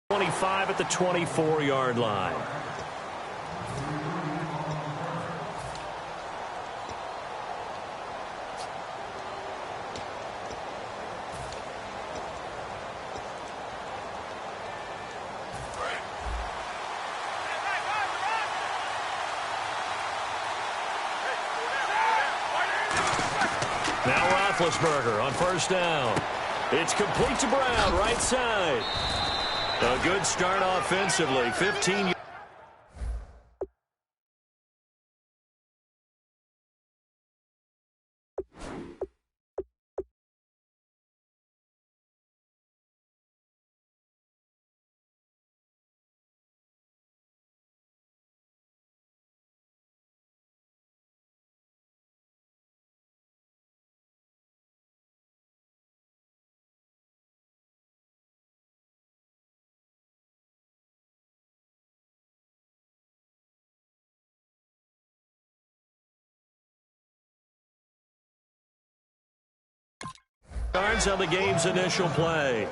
25 at the 24-yard line. Now Roethlisberger on first down. It's complete to Brown, right side. A good start offensively. 15. Yards on the game's initial play.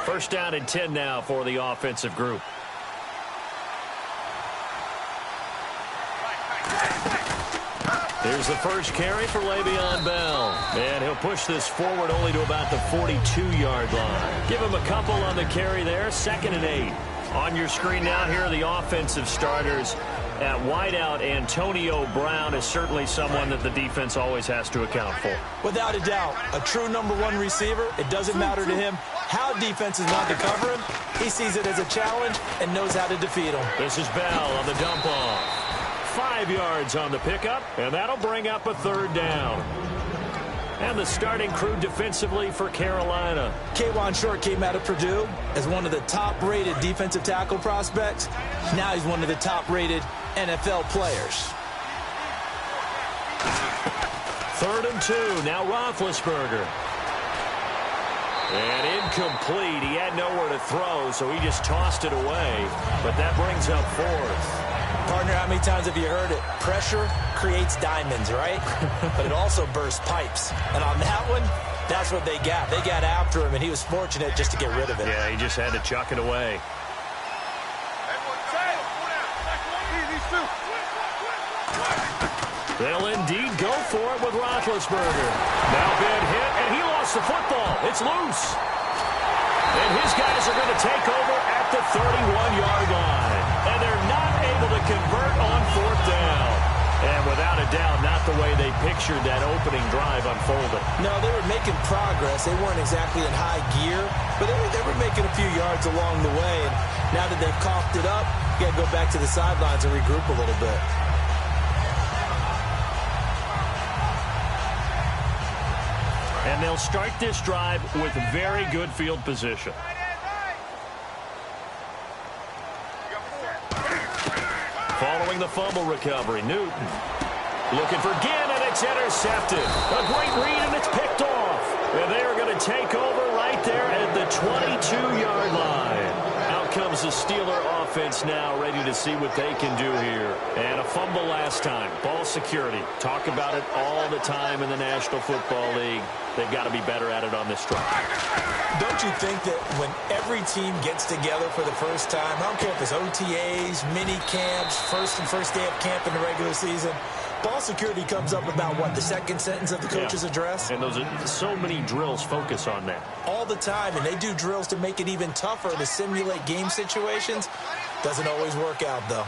First down and 10 now for the offensive group. Here's the first carry for Le'Veon Bell. And he'll push this forward only to about the 42-yard line. Give him a couple on the carry there. 2nd and 8. On your screen now, here are the offensive starters. At wideout, Antonio Brown is certainly someone that the defense always has to account for. Without a doubt, a true #1 receiver. It doesn't matter to him how defenses want to cover him. He sees it as a challenge and knows how to defeat him. This is Bell on the dump off. 5 yards on the pickup, and that'll bring up a 3rd down. And the starting crew defensively for Carolina. K'Wan Short came out of Purdue as one of the top-rated defensive tackle prospects. Now he's one of the top-rated NFL players. 3rd and 2. Now Roethlisberger. And incomplete. He had nowhere to throw, so he just tossed it away. But that brings up 4th. Partner, how many times have you heard it? Pressure creates diamonds, right? But it also bursts pipes. And on that one, that's what they got. They got after him, and he was fortunate just to get rid of it. Yeah, he just had to chuck it away. They'll indeed go for it with Roethlisberger. Now bad hit, and he lost the football. It's loose. And his guys are going to take over at the 31-yard line. And they're not able to convert on 4th down. And without a doubt, not the way they pictured that opening drive unfolding. No, they were making progress. They weren't exactly in high gear, but they were making a few yards along the way. And now that they've coughed it up, you got to go back to the sidelines and regroup a little bit. And they'll start this drive with very good field position. Following the fumble recovery, Newton looking for Ginn, and it's intercepted. A great read, and it's picked off. And they are going to take over right there at the 22-yard line. Out comes the Steeler offense now, ready to see what they can do here. And a fumble last time. Ball security. Talk about it all the time in the National Football League. They've got to be better at it on this drive. Don't you think that when every team gets together for the first time, I don't care if it's OTAs, mini camps, first day of camp in the regular season, ball security comes up about, what, the second sentence of the coach's address? And those are so many drills focus on that. All the time, and they do drills to make it even tougher to simulate game situations. Doesn't always work out, though.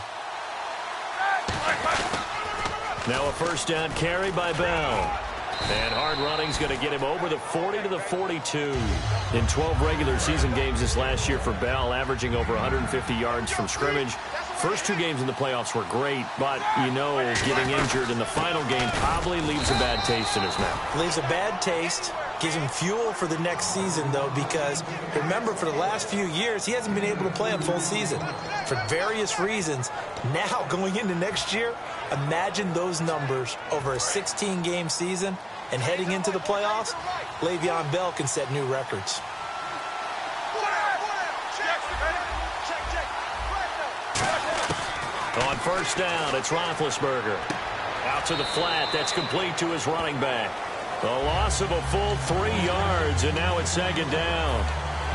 Now a first down carry by Bell. And hard running's going to get him over the 40 to the 42. In 12 regular season games this last year for Bell, averaging over 150 yards from scrimmage. First 2 games in the playoffs were great, but, you know, getting injured in the final game probably leaves a bad taste in his mouth. Leaves a bad taste. Gives him fuel for the next season, though, because remember, for the last few years, he hasn't been able to play a full season for various reasons. Now, going into next year, imagine those numbers over a 16-game season, and heading into the playoffs, Le'Veon Bell can set new records. On first down, it's Roethlisberger. Out to the flat, that's complete to his running back. A loss of a full 3 yards, and now it's second down.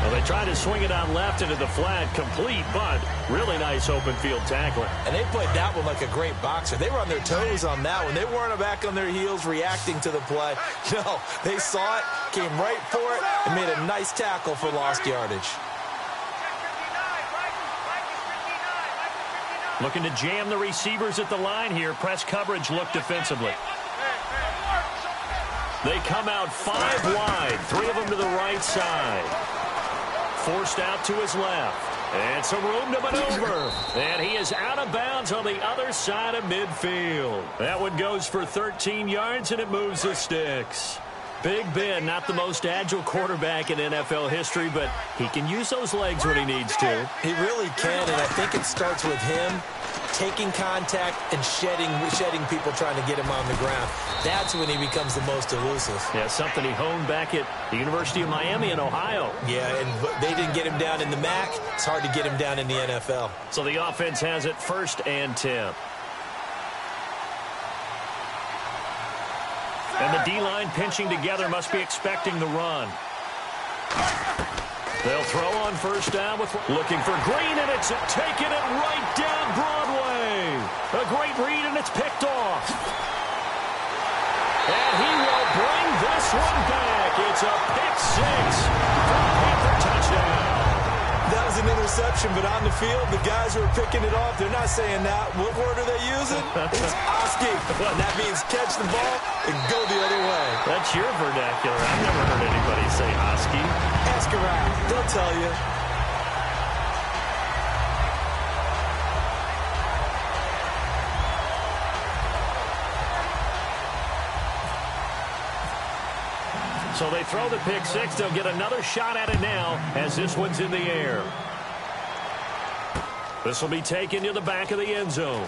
Well, they tried to swing it out left into the flat, complete, but really nice open field tackling. And they played that one like a great boxer. They were on their toes on that one. They weren't back on their heels reacting to the play. No, they saw it, came right for it, and made a nice tackle for lost yardage. Looking to jam the receivers at the line here. Press coverage look defensively. They come out 5 wide, 3 of them to the right side. Forced out to his left. And some room to maneuver. And he is out of bounds on the other side of midfield. That one goes for 13 yards, and it moves the sticks. Big Ben, not the most agile quarterback in NFL history, but he can use those legs when he needs to. He really can, and I think it starts with him taking contact and shedding people trying to get him on the ground. That's when he becomes the most elusive. Yeah, something he honed back at the University of Miami in Ohio. Yeah, and they didn't get him down in the MAC. It's hard to get him down in the NFL. So the offense has it 1st and 10. And the D-line pinching together must be expecting the run. They'll throw on 1st down with looking for Green, and it's taking it right down Broadway. A great read, and it's picked off. And he will bring this one back. It's a pick 6 for a Panther touchdown. That was an interception, but on the field, the guys who are picking it off, they're not saying that. What word are they using? It's Oski. And that means catch the ball and go the other way. That's your vernacular. I've never heard anybody say Oski. Ask around. They'll tell you. So they throw the pick 6. They'll get another shot at it now as this one's in the air. This will be taken to the back of the end zone.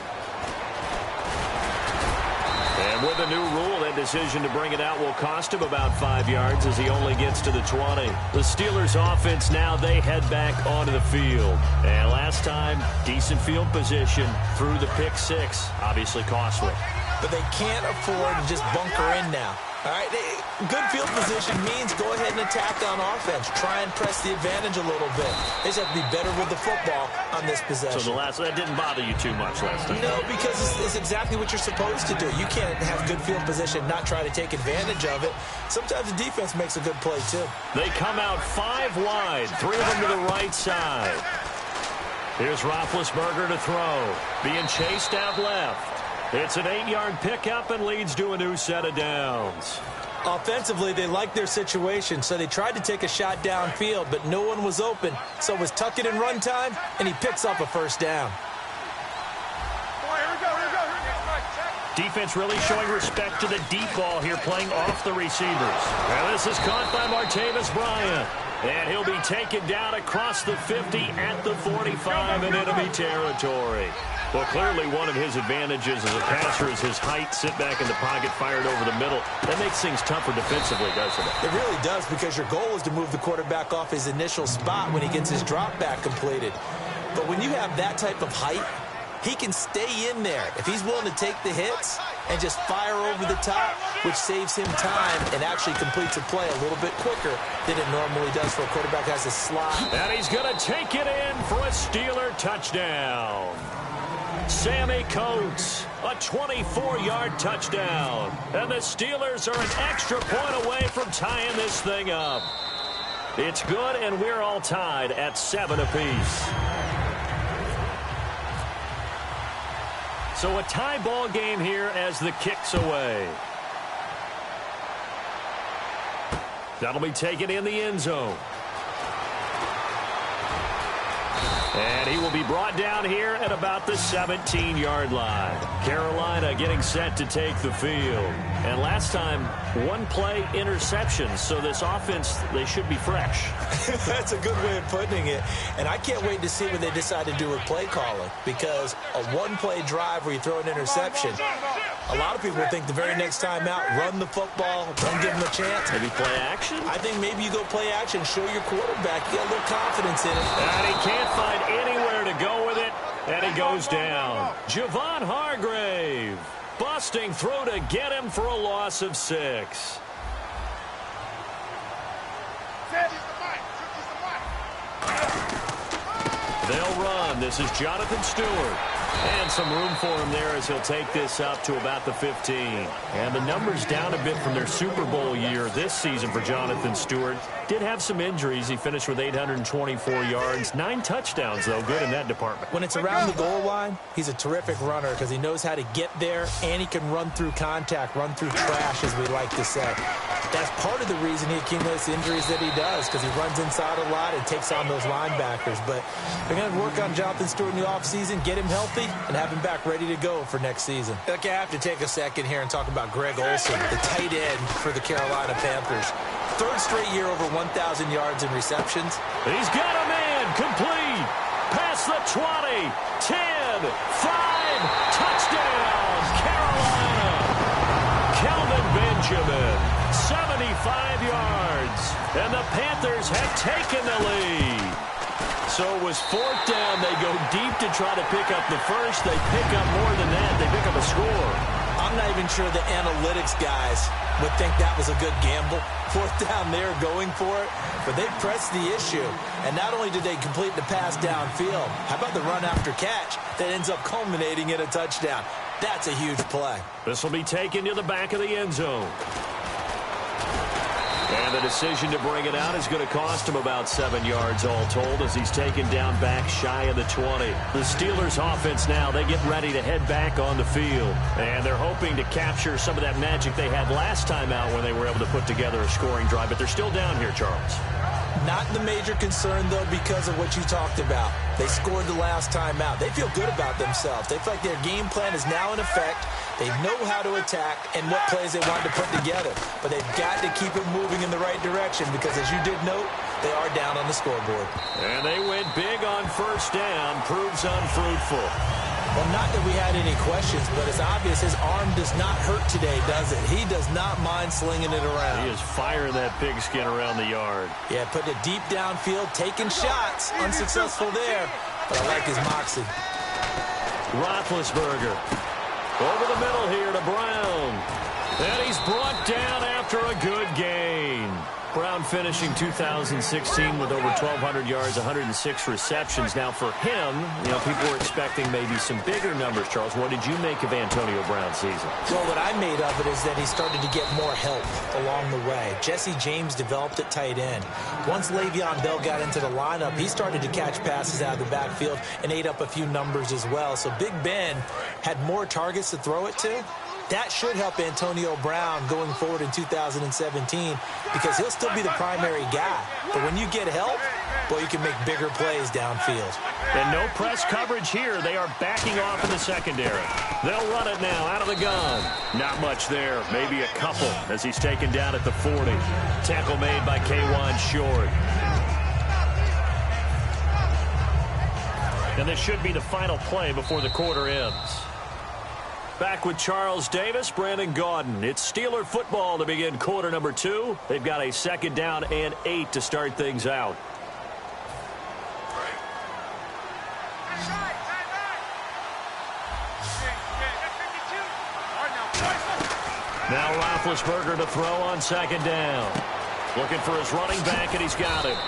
And with a new rule, that decision to bring it out will cost him about 5 yards as he only gets to the 20. The Steelers offense now, they head back onto the field. And last time, decent field position through the pick 6. Obviously costly. But they can't afford to just bunker in now. All right, good field position means go ahead and attack on offense. Try and press the advantage a little bit. They just have to be better with the football on this possession. So that didn't bother you too much last time? No, because it's exactly what you're supposed to do. You can't have good field position, not try to take advantage of it. Sometimes the defense makes a good play, too. They come out 5 wide, 3 of them to the right side. Here's Roethlisberger to throw, being chased out left. It's an 8-yard pickup and leads to a new set of downs. Offensively, they liked their situation, so they tried to take a shot downfield, but no one was open. So it was tuck it in run time, and he picks up a 1st down. Defense really showing respect to the deep ball here, playing off the receivers. And this is caught by Martavis Bryant. And he'll be taken down across the 50 at the 45 in enemy territory. Well, clearly one of his advantages as a passer is his height, sit back in the pocket, fired over the middle. That makes things tougher defensively, doesn't it? It really does, because your goal is to move the quarterback off his initial spot when he gets his drop back completed. But when you have that type of height, he can stay in there if he's willing to take the hits and just fire over the top, which saves him time and actually completes a play a little bit quicker than it normally does for a quarterback who has a slot. And he's going to take it in for a Steeler touchdown. Sammy Coates, a 24-yard touchdown. And the Steelers are an extra point away from tying this thing up. It's good, and we're all tied at 7 apiece. So a tie ball game here as the kick's away. That'll be taken in the end zone. And he will be brought down here at about the 17-yard line. Carolina getting set to take the field. And last time, 1-play interception. So this offense, they should be fresh. That's a good way of putting it. And I can't wait to see what they decide to do with play calling. Because a 1-play drive where you throw an interception, a lot of people think the very next time out, run the football, don't give them a chance. Maybe play action? I think maybe you go play action, show your quarterback, get a little confidence in it. And he can't find anywhere to go with it, and he goes down. Javon Hargrave busting through to get him for a loss of 6. They'll run. This is Jonathan Stewart. And some room for him there as he'll take this up to about the 15. And the numbers down a bit from their Super Bowl year this season for Jonathan Stewart. Did have some injuries. He finished with 824 yards. 9 touchdowns, though. Good in that department. When it's around the goal line, he's a terrific runner because he knows how to get there, and he can run through contact, run through trash, as we like to say. That's part of the reason he accumulates the injuries that he does, because he runs inside a lot and takes on those linebackers. But they're going to work on Jonathan Stewart in the offseason, get him healthy, and have him back ready to go for next season. Look, I have to take a second here and talk about Greg Olsen, the tight end for the Carolina Panthers. 3rd straight year over 1,000 yards in receptions. He's got a man complete. Past the 20, 10, 5, touchdown, Carolina. Kelvin Benjamin, 75 yards. And the Panthers have taken the lead. So it was 4th down. They go deep to try to pick up the first. They pick up more than that. They pick up a score. I'm not even sure the analytics guys would think that was a good gamble. 4th down there going for it. But they pressed the issue. And not only did they complete the pass downfield, how about the run after catch that ends up culminating in a touchdown? That's a huge play. This will be taken to the back of the end zone. And the decision to bring it out is going to cost him about 7 yards all told as he's taken down back shy of the 20. The Steelers offense now, they get ready to head back on the field. And they're hoping to capture some of that magic they had last time out when they were able to put together a scoring drive. But they're still down here, Charles. Not the major concern, though, because of what you talked about. They scored the last time out. They feel good about themselves. They feel like their game plan is now in effect. They know how to attack and what plays they want to put together. But they've got to keep it moving in the right direction because, as you did note, they are down on the scoreboard. And they went big on 1st down. Proves unfruitful. Well, not that we had any questions, but it's obvious his arm does not hurt today, does it? He does not mind slinging it around. He is firing that pigskin around the yard. Yeah, putting it deep downfield, taking shots. Unsuccessful there, but I like his moxie. Roethlisberger. Over the middle here to Brown. And he's brought down after a good gain. Brown finishing 2016 with over 1,200 yards, 106 receptions. Now for him, people were expecting maybe some bigger numbers, Charles. What did you make of Antonio Brown's season? Well, what I made of it is that he started to get more help along the way. Jesse James developed at tight end. Once Le'Veon Bell got into the lineup, he started to catch passes out of the backfield and ate up a few numbers as well. So Big Ben had more targets to throw it to. That should help Antonio Brown going forward in 2017 because he'll still be the primary guy. But when you get help, boy, you can make bigger plays downfield. And no press coverage here. They are backing off in the secondary. They'll run it now out of the gun. Not much there. Maybe a couple as he's taken down at the 40. Tackle made by K'Wan Short. And this should be the final play before the quarter ends. Back with Charles Davis, Brandon Gaudin. It's Steeler football to begin quarter number 2. They've got a 2nd down and 8 to start things out. Now Roethlisberger to throw on 2nd down. Looking for his running back, and he's got him.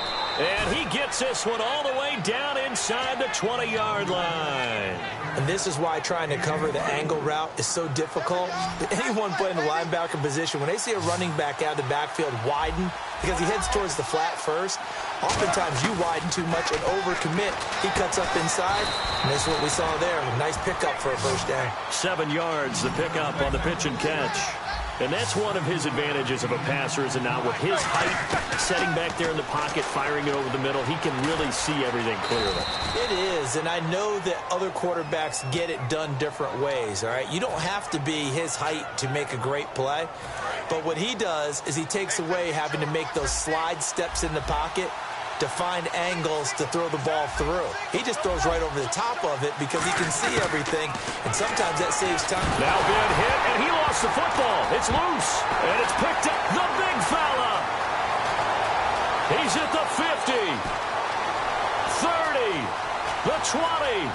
And he gets this one all the way down inside the 20-yard line. And this is why trying to cover the angle route is so difficult. Anyone playing the linebacker position, when they see a running back out of the backfield widen, because he heads towards the flat first, oftentimes you widen too much and overcommit. He cuts up inside, and that's what we saw there. A nice pickup for a 1st down. 7 yards, the pickup on the pitch and catch. And that's one of his advantages of a passer, is it not? With his height, setting back there in the pocket, firing it over the middle, he can really see everything clearly. It is, and I know that other quarterbacks get it done different ways, all right? You don't have to be his height to make a great play, but what he does is he takes away having to make those slide steps in the pocket to find angles to throw the ball through. He just throws right over the top of it because he can see everything, and sometimes that saves time. Now big hit, and he lost the football. It's loose, and it's picked up. The big fella. He's at the 50, 30, the 20,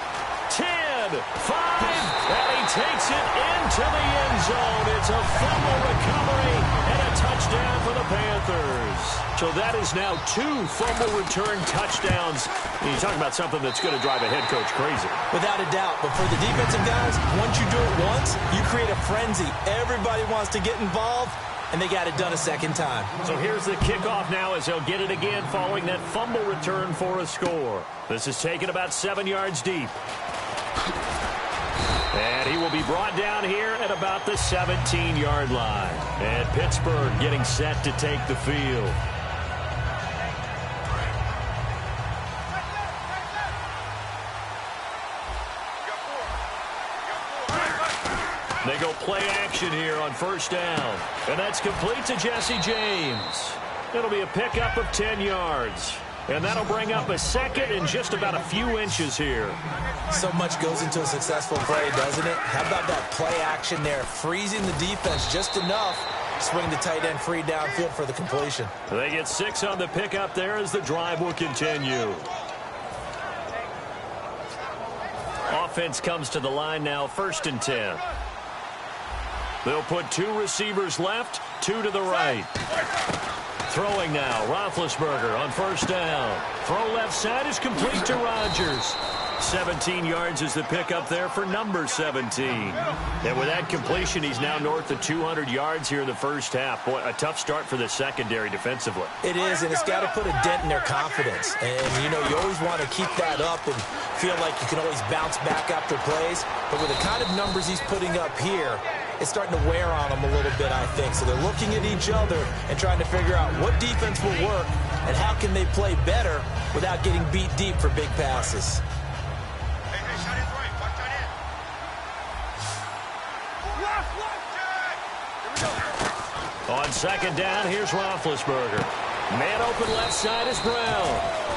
10, 5, and he takes it into the end zone. It's a fumble recovery and a touchdown for the Panthers. So that is now 2 fumble return touchdowns. And you talk about something that's going to drive a head coach crazy. Without a doubt. But for the defensive guys, once you do it once, you create a frenzy. Everybody wants to get involved, and they got it done a second time. So here's the kickoff now as they'll get it again following that fumble return for a score. This is taken about 7 yards deep. And he will be brought down here at about the 17-yard line. And Pittsburgh getting set to take the field. They go play action here on first down. And that's complete to Jesse James. It'll be a pickup of 10 yards. And that'll bring up a second and just about a few inches here. So much goes into a successful play, doesn't it? How about that play action there? Freezing the defense just enough. Swing the tight end free downfield for the completion. They get 6 on the pickup there as the drive will continue. Offense comes to the line now, 1st and 10. They'll put 2 receivers left, 2 to the right. Throwing now, Roethlisberger on first down. Throw left side is complete to Rodgers. 17 yards is the pickup there for number 17. And with that completion, he's now north of 200 yards here in the first half. Boy, a tough start for the secondary defensively. It is, and it's got to put a dent in their confidence. And, you know, you always want to keep that up and feel like you can always bounce back after plays. But with the kind of numbers he's putting up here, it's starting to wear on them a little bit, I think. So they're looking at each other and trying to figure out what defense will work and how can they play better without getting beat deep for big passes. On second down, here's Roethlisberger. Man open left side is Brown.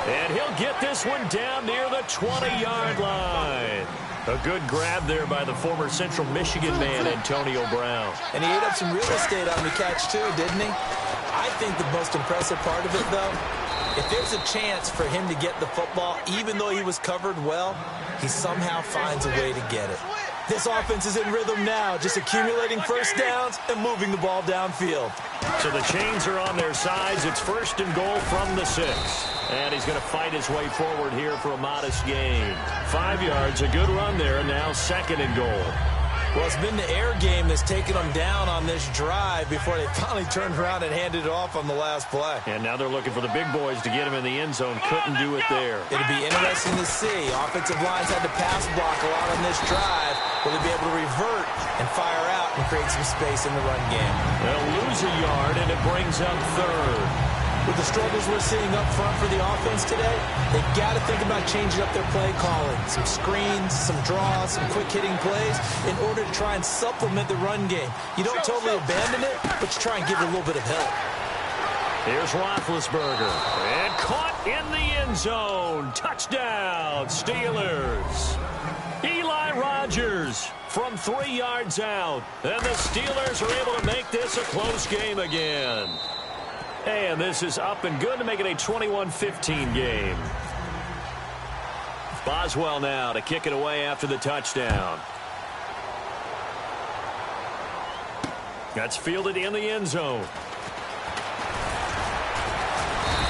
And he'll get this one down near the 20-yard line. A good grab there by the former Central Michigan man, Antonio Brown. And he ate up some real estate on the catch, too, didn't he? I think the most impressive part of it, though, if there's a chance for him to get the football, even though he was covered well, he somehow finds a way to get it. This offense is in rhythm now, just accumulating first downs and moving the ball downfield. So the chains are on their sides. It's 1st and goal from the 6. And he's going to fight his way forward here for a modest gain. 5 yards, a good run there, now 2nd and goal. Well, it's been the air game that's taken them down on this drive before they finally turned around and handed it off on the last play. And now they're looking for the big boys to get him in the end zone. Couldn't do it there. It'll be interesting to see. Offensive lines had to pass block a lot on this drive. Will they be able to revert and fire out and create some space in the run game? They'll lose a yard, and it brings up 3rd. With the struggles we're seeing up front for the offense today, they've got to think about changing up their play calling. Some screens, some draws, some quick-hitting plays in order to try and supplement the run game. You don't totally abandon it, but you try and give it a little bit of help. Here's Roethlisberger. And caught in the end zone. Touchdown, Steelers. Eli Rodgers from 3 yards out. And the Steelers are able to make this a close game again. And this is up and good to make it a 21-15 game. Boswell now to kick it away after the touchdown. That's fielded in the end zone.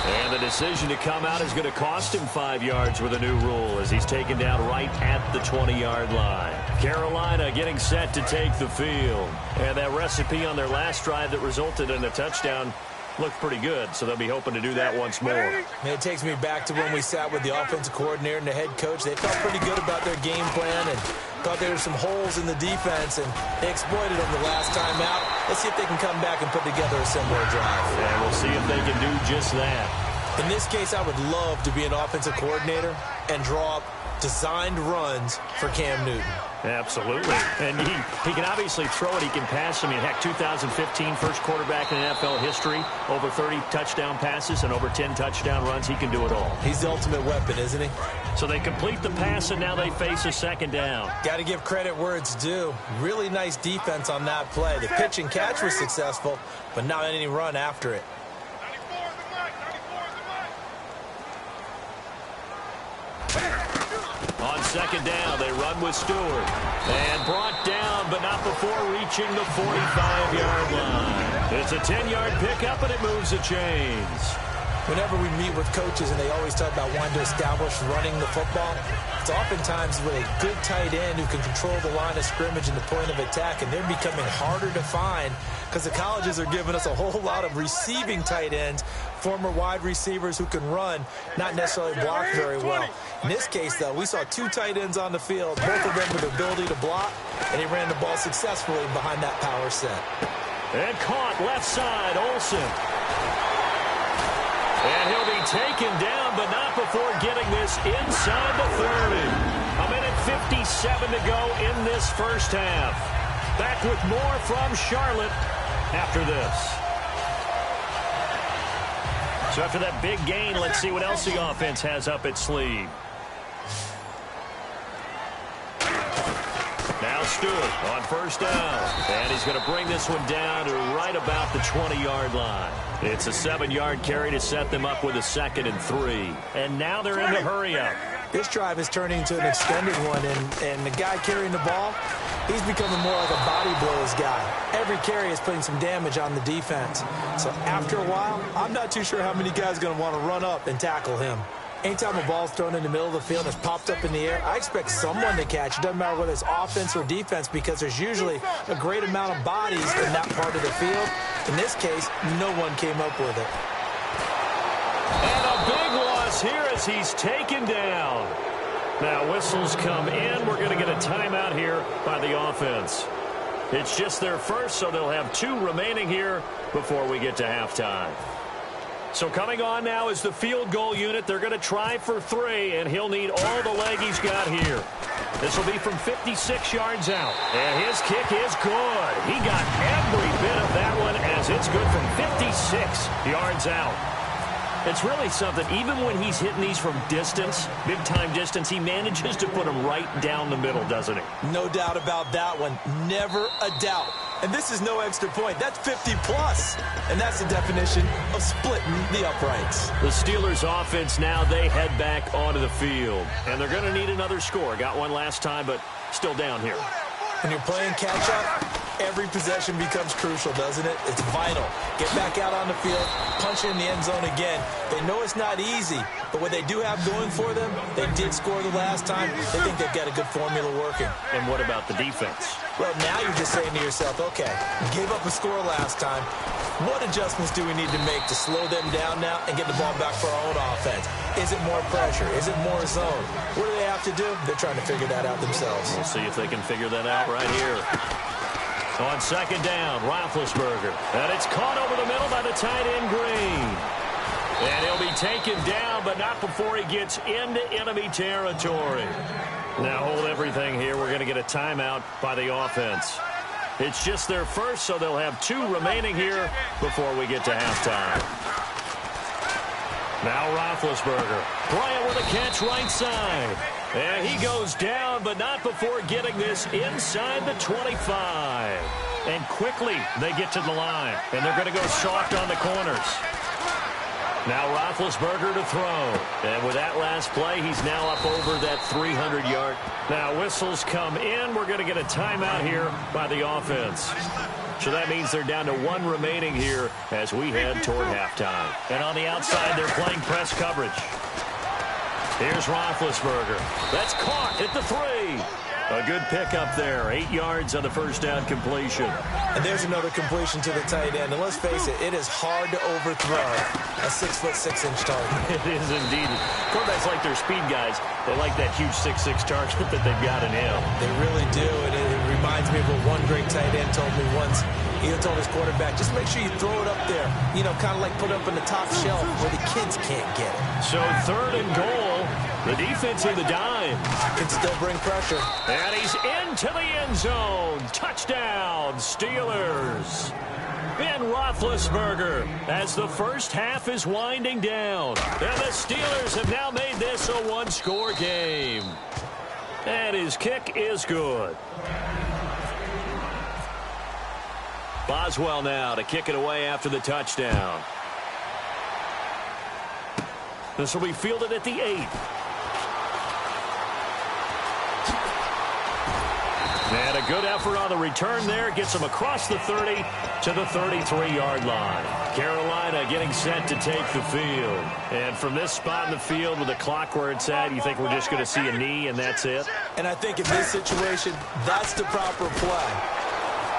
And the decision to come out is going to cost him 5 yards with a new rule as he's taken down right at the 20-yard line. Carolina getting set to take the field. And that recipe on their last drive that resulted in a touchdown looked pretty good, so they'll be hoping to do that once more. And it takes me back to when we sat with the offensive coordinator and the head coach. They felt pretty good about their game plan and thought there were some holes in the defense, and they exploited them the last time out. Let's see if they can come back and put together a similar drive. And we'll see if they can do just that. In this case, I would love to be an offensive coordinator and draw up designed runs for Cam Newton. Absolutely. And he can obviously throw it. He can pass. I mean, heck, 2015 first quarterback in NFL history. Over 30 touchdown passes and over 10 touchdown runs. He can do it all. He's the ultimate weapon, isn't he? So they complete the pass, and now they face a 2nd down. Got to give credit where it's due. Really nice defense on that play. The pitch and catch was successful, but not any run after it. On second down. They run with Stewart. And brought down, but not before reaching the 45-yard line. It's a 10-yard pickup, and it moves the chains. Whenever we meet with coaches and they always talk about wanting to establish running the football, it's oftentimes with a good tight end who can control the line of scrimmage and the point of attack, and they're becoming harder to find because the colleges are giving us a whole lot of receiving tight ends, former wide receivers who can run, not necessarily block very well. In this case, though, we saw two tight ends on the field, both of them with the ability to block, and he ran the ball successfully behind that power set. And caught left side, Olsen. And he'll be taken down, but not before getting this inside the 30. A minute 57 to go in this first half. Back with more from Charlotte after this. So after that big gain, let's see what else the offense has up its sleeve. Now Stewart on first down. And he's going to bring this one down to right about the 20-yard line. It's a 7-yard carry to set them up with a 2nd and 3. And now they're in the hurry-up. This drive is turning into an extended one, and the guy carrying the ball, he's becoming more like a body blows guy. Every carry is putting some damage on the defense. So after a while, I'm not too sure how many guys are going to want to run up and tackle him. Anytime a ball's thrown in the middle of the field and it's popped up in the air, I expect someone to catch. It doesn't matter whether it's offense or defense because there's usually a great amount of bodies in that part of the field. In this case, no one came up with it. And a big loss here as he's taken down. Now whistles come in. We're going to get a timeout here by the offense. It's just their first, so they'll have 2 remaining here before we get to halftime. So coming on now is the field goal unit. They're going to try for 3, and he'll need all the leg he's got here. This will be from 56 yards out. And his kick is good. He got every bit of that one as it's good from 56 yards out. It's really something. Even when he's hitting these from distance, big-time distance, he manages to put them right down the middle, doesn't he? No doubt about that one. Never a doubt. And this is no extra point. That's 50-plus. And that's the definition of splitting the uprights. The Steelers' offense now, they head back onto the field. And they're going to need another score. Got one last time, but still down here. When you're playing catch-up, every possession becomes crucial, doesn't it? It's vital. Get back out on the field, punch it in the end zone again. They know it's not easy, but what they do have going for them, they did score the last time. They think they've got a good formula working. And what about the defense? Well, now you're just saying to yourself, okay, gave up a score last time. What adjustments do we need to make to slow them down now and get the ball back for our own offense? Is it more pressure? Is it more zone? What do they have to do? They're trying to figure that out themselves. We'll see if they can figure that out right here. On second down, Roethlisberger. And it's caught over the middle by the tight end, Green. And he'll be taken down, but not before he gets into enemy territory. Now hold everything here. We're going to get a timeout by the offense. It's just their first, so they'll have 2 remaining here before we get to halftime. Now Roethlisberger. Bryant with a catch right side. And he goes down, but not before getting this inside the 25. And quickly they get to the line. And they're going to go soft on the corners. Now Roethlisberger to throw. And with that last play, he's now up over that 300-yard. Now whistles come in. We're going to get a timeout here by the offense. So that means they're down to 1 remaining here as we head toward halftime. And on the outside, they're playing press coverage. Here's Roethlisberger. That's caught at the 3. A good pickup there. 8 yards on the first down completion. And there's another completion to the tight end. And let's face it, it is hard to overthrow a 6'6" target. It is indeed. Quarterbacks like their speed guys. They like that huge 6'6" target that they've got in him. They really do. And it reminds me of what one great tight end told me once. He told his quarterback, just make sure you throw it up there. You know, kind of like put it up in the top shelf where the kids can't get it. So 3rd and goal. The defense in the dime. Can still bring pressure. And he's into the end zone. Touchdown, Steelers. And Roethlisberger as the first half is winding down. And the Steelers have now made this a 1-score game. And his kick is good. Boswell now to kick it away after the touchdown. This will be fielded at the 8. a good effort on the return there. Gets them across the 30 to the 33-yard line. Carolina getting set to take the field. And from this spot in the field with the clock where it's at, you think we're just going to see a knee and that's it? And I think in this situation, that's the proper play.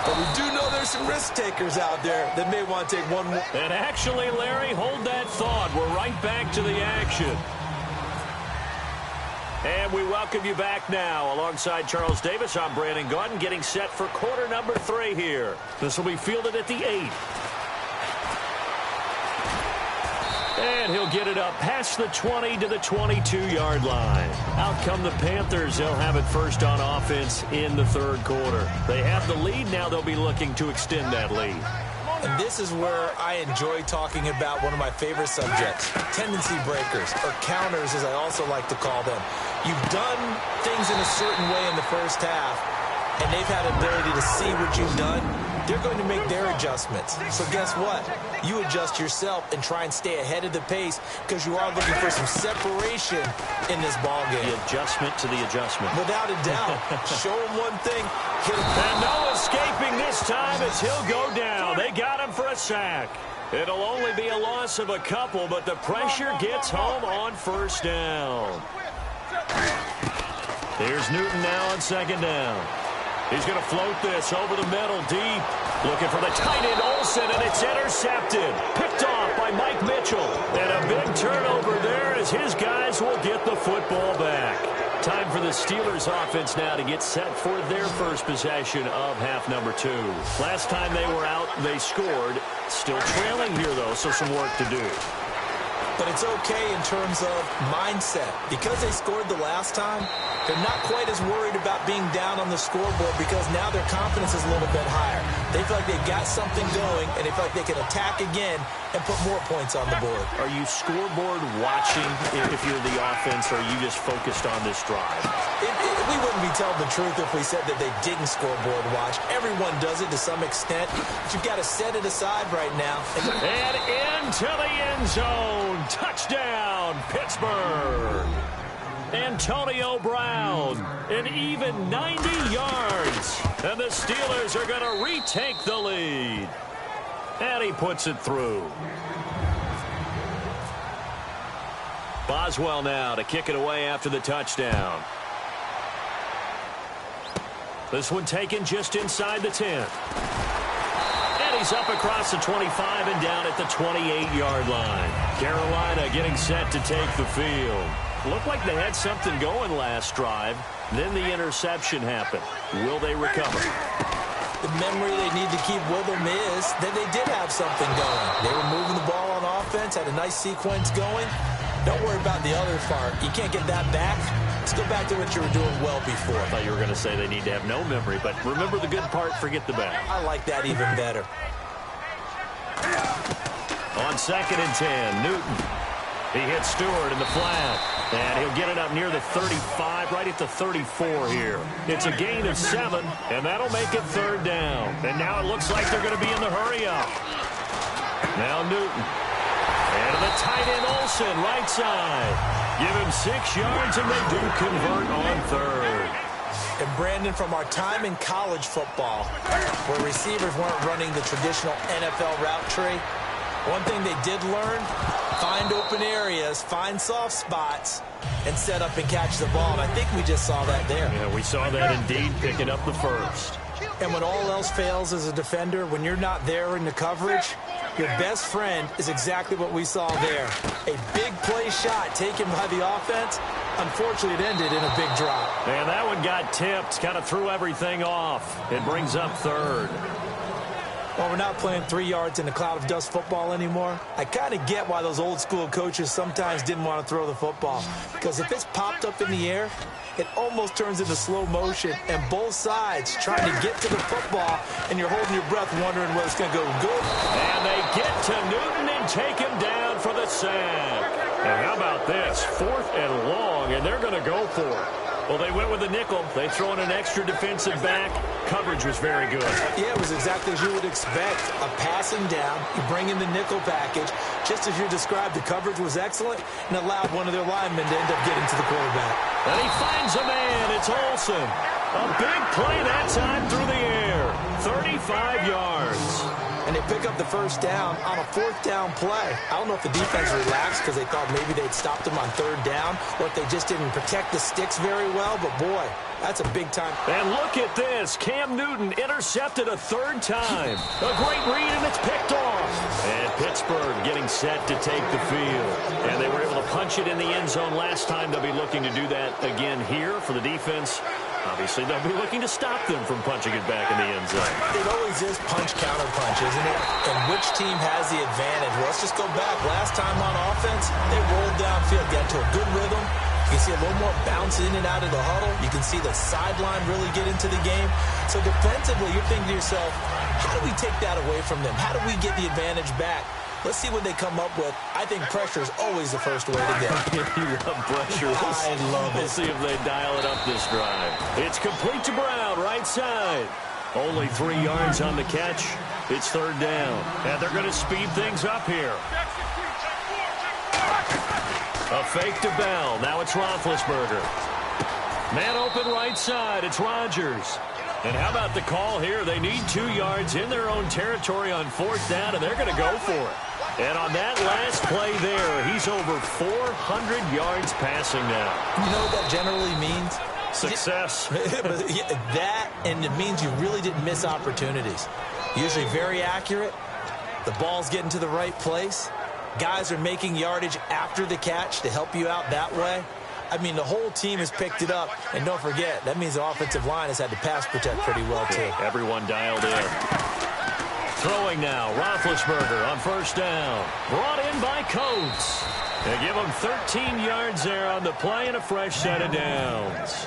But we do know there's some risk takers out there that may want to take one more. And actually, Larry, hold that thought. We're right back to the action. And we welcome you back now. Alongside Charles Davis, I'm Brandon Gaudin, getting set for quarter number 3 here. This will be fielded at the 8. And he'll get it up past the 20 to the 22-yard line. Out come the Panthers. They'll have it first on offense in the third quarter. They have the lead. Now they'll be looking to extend that lead. And this is where I enjoy talking about one of my favorite subjects, tendency breakers, or counters as I also like to call them. You've done things in a certain way in the first half, and they've had ability to see what you've done. They're going to make their adjustments. So guess what? You adjust yourself and try and stay ahead of the pace because you are looking for some separation in this ball game. The adjustment to the adjustment. Without a doubt. Show them one thing. Hit him. And no escaping this time as he'll go down. They got him for a sack. It'll only be a loss of a couple, but the pressure gets home on first down. Here's Newton now on second down. He's going to float this over the middle deep. Looking for the tight end Olsen, and it's intercepted. Picked off by Mike Mitchell. And a big turnover there as his guys will get the football back. Time for the Steelers offense now to get set for their first possession of half number 2. Last time they were out, they scored. Still trailing here, though, so some work to do. But it's okay in terms of mindset. Because they scored the last time, they're not quite as worried about being down on the scoreboard because now their confidence is a little bit higher. They feel like they've got something going, and they feel like they can attack again and put more points on the board. Are you scoreboard watching if you're the offense, or are you just focused on this drive? We wouldn't be telling the truth if we said that they didn't scoreboard watch. Everyone does it to some extent, but you've got to set it aside right now. And into the end zone. Touchdown, Pittsburgh. Antonio Brown, an even 90 yards. And the Steelers are going to retake the lead. And he puts it through. Boswell now to kick it away after the touchdown. This one taken just inside the 10. And he's up across the 25 and down at the 28-yard line. Carolina getting set to take the field. Looked like they had something going last drive. Then the interception happened. Will they recover? The memory they need to keep with them is that they did have something going. They were moving the ball on offense, had a nice sequence going. Don't worry about the other part. You can't get that back. Let's go back to what you were doing well before. I thought you were going to say they need to have no memory, but remember the good part, forget the bad. I like that even better. On 2nd and 10, Newton. He hits Stewart in the flat. And he'll get it up near the 35, right at the 34 here. It's a gain of 7, and that'll make it 3rd down. And now it looks like they're going to be in the hurry-up. Now Newton. And the tight end Olsen, right side. Give him 6 yards, and they do convert on 3rd. And Brandon, from our time in college football, where receivers weren't running the traditional NFL route tree, one thing they did learn, find open areas, find soft spots, and set up and catch the ball. And I think we just saw that there. Yeah, we saw that indeed, picking up the first. And when all else fails as a defender, when you're not there in the coverage, your best friend is exactly what we saw there. A big play shot taken by the offense. Unfortunately, it ended in a big drop. And that one got tipped, kind of threw everything off. It brings up 3rd. Well, we're not playing 3 yards in a cloud of dust football anymore. I kind of get why those old school coaches sometimes didn't want to throw the football. Because if it's popped up in the air, it almost turns into slow motion. And both sides trying to get to the football, and you're holding your breath wondering whether it's going to go good. And they get to Newton and take him down for the sack. And how about this? 4th and long, and they're going to go for it. Well, they went with a nickel. They throw in an extra defensive back. Coverage was very good. Yeah, it was exactly as you would expect. A passing down. You bring in the nickel package. Just as you described, the coverage was excellent and allowed one of their linemen to end up getting to the quarterback. And he finds a man. It's Olsen. A big play that time through the air. 35 yards. And they pick up the first down on a fourth down play. I don't know if the defense relaxed because they thought maybe they'd stopped them on third down or if they just didn't protect the sticks very well. But, boy, that's a big time. And look at this. Cam Newton intercepted a third time. A great read, and it's picked off. And Pittsburgh getting set to take the field. And they were able to punch it in the end zone last time. They'll be looking to do that again here for the defense. Obviously, they'll be looking to stop them from punching it back in the end zone. It always is punch-counter-punch, isn't it? And which team has the advantage? Well, let's just go back. Last time on offense, they rolled downfield, got into a good rhythm. You can see a little more bounce in and out of the huddle. You can see the sideline really get into the game. So defensively, you're thinking to yourself, how do we take that away from them? How do we get the advantage back? Let's see what they come up with. I think pressure is always the first way to go. You love pressure. I love it. We'll see if they dial it up this drive. It's complete to Brown, right side. Only 3 yards on the catch. It's third down. And they're going to speed things up here. A fake to Bell. Now it's Roethlisberger. Man open right side. It's Rodgers. And how about the call here? They need 2 yards in their own territory on fourth down, and they're going to go for it. And on that last play there, he's over 400 yards passing now. You know what that generally means? Success. That, and it means you really didn't miss opportunities. Usually very accurate. The ball's getting to the right place. Guys are making yardage after the catch to help you out that way. I mean, the whole team has picked it up. And don't forget, that means the offensive line has had to pass protect pretty well, too. Everyone dialed in. Throwing now, Roethlisberger on first down. Brought in by Coates. They give him 13 yards there on the play and a fresh set of downs.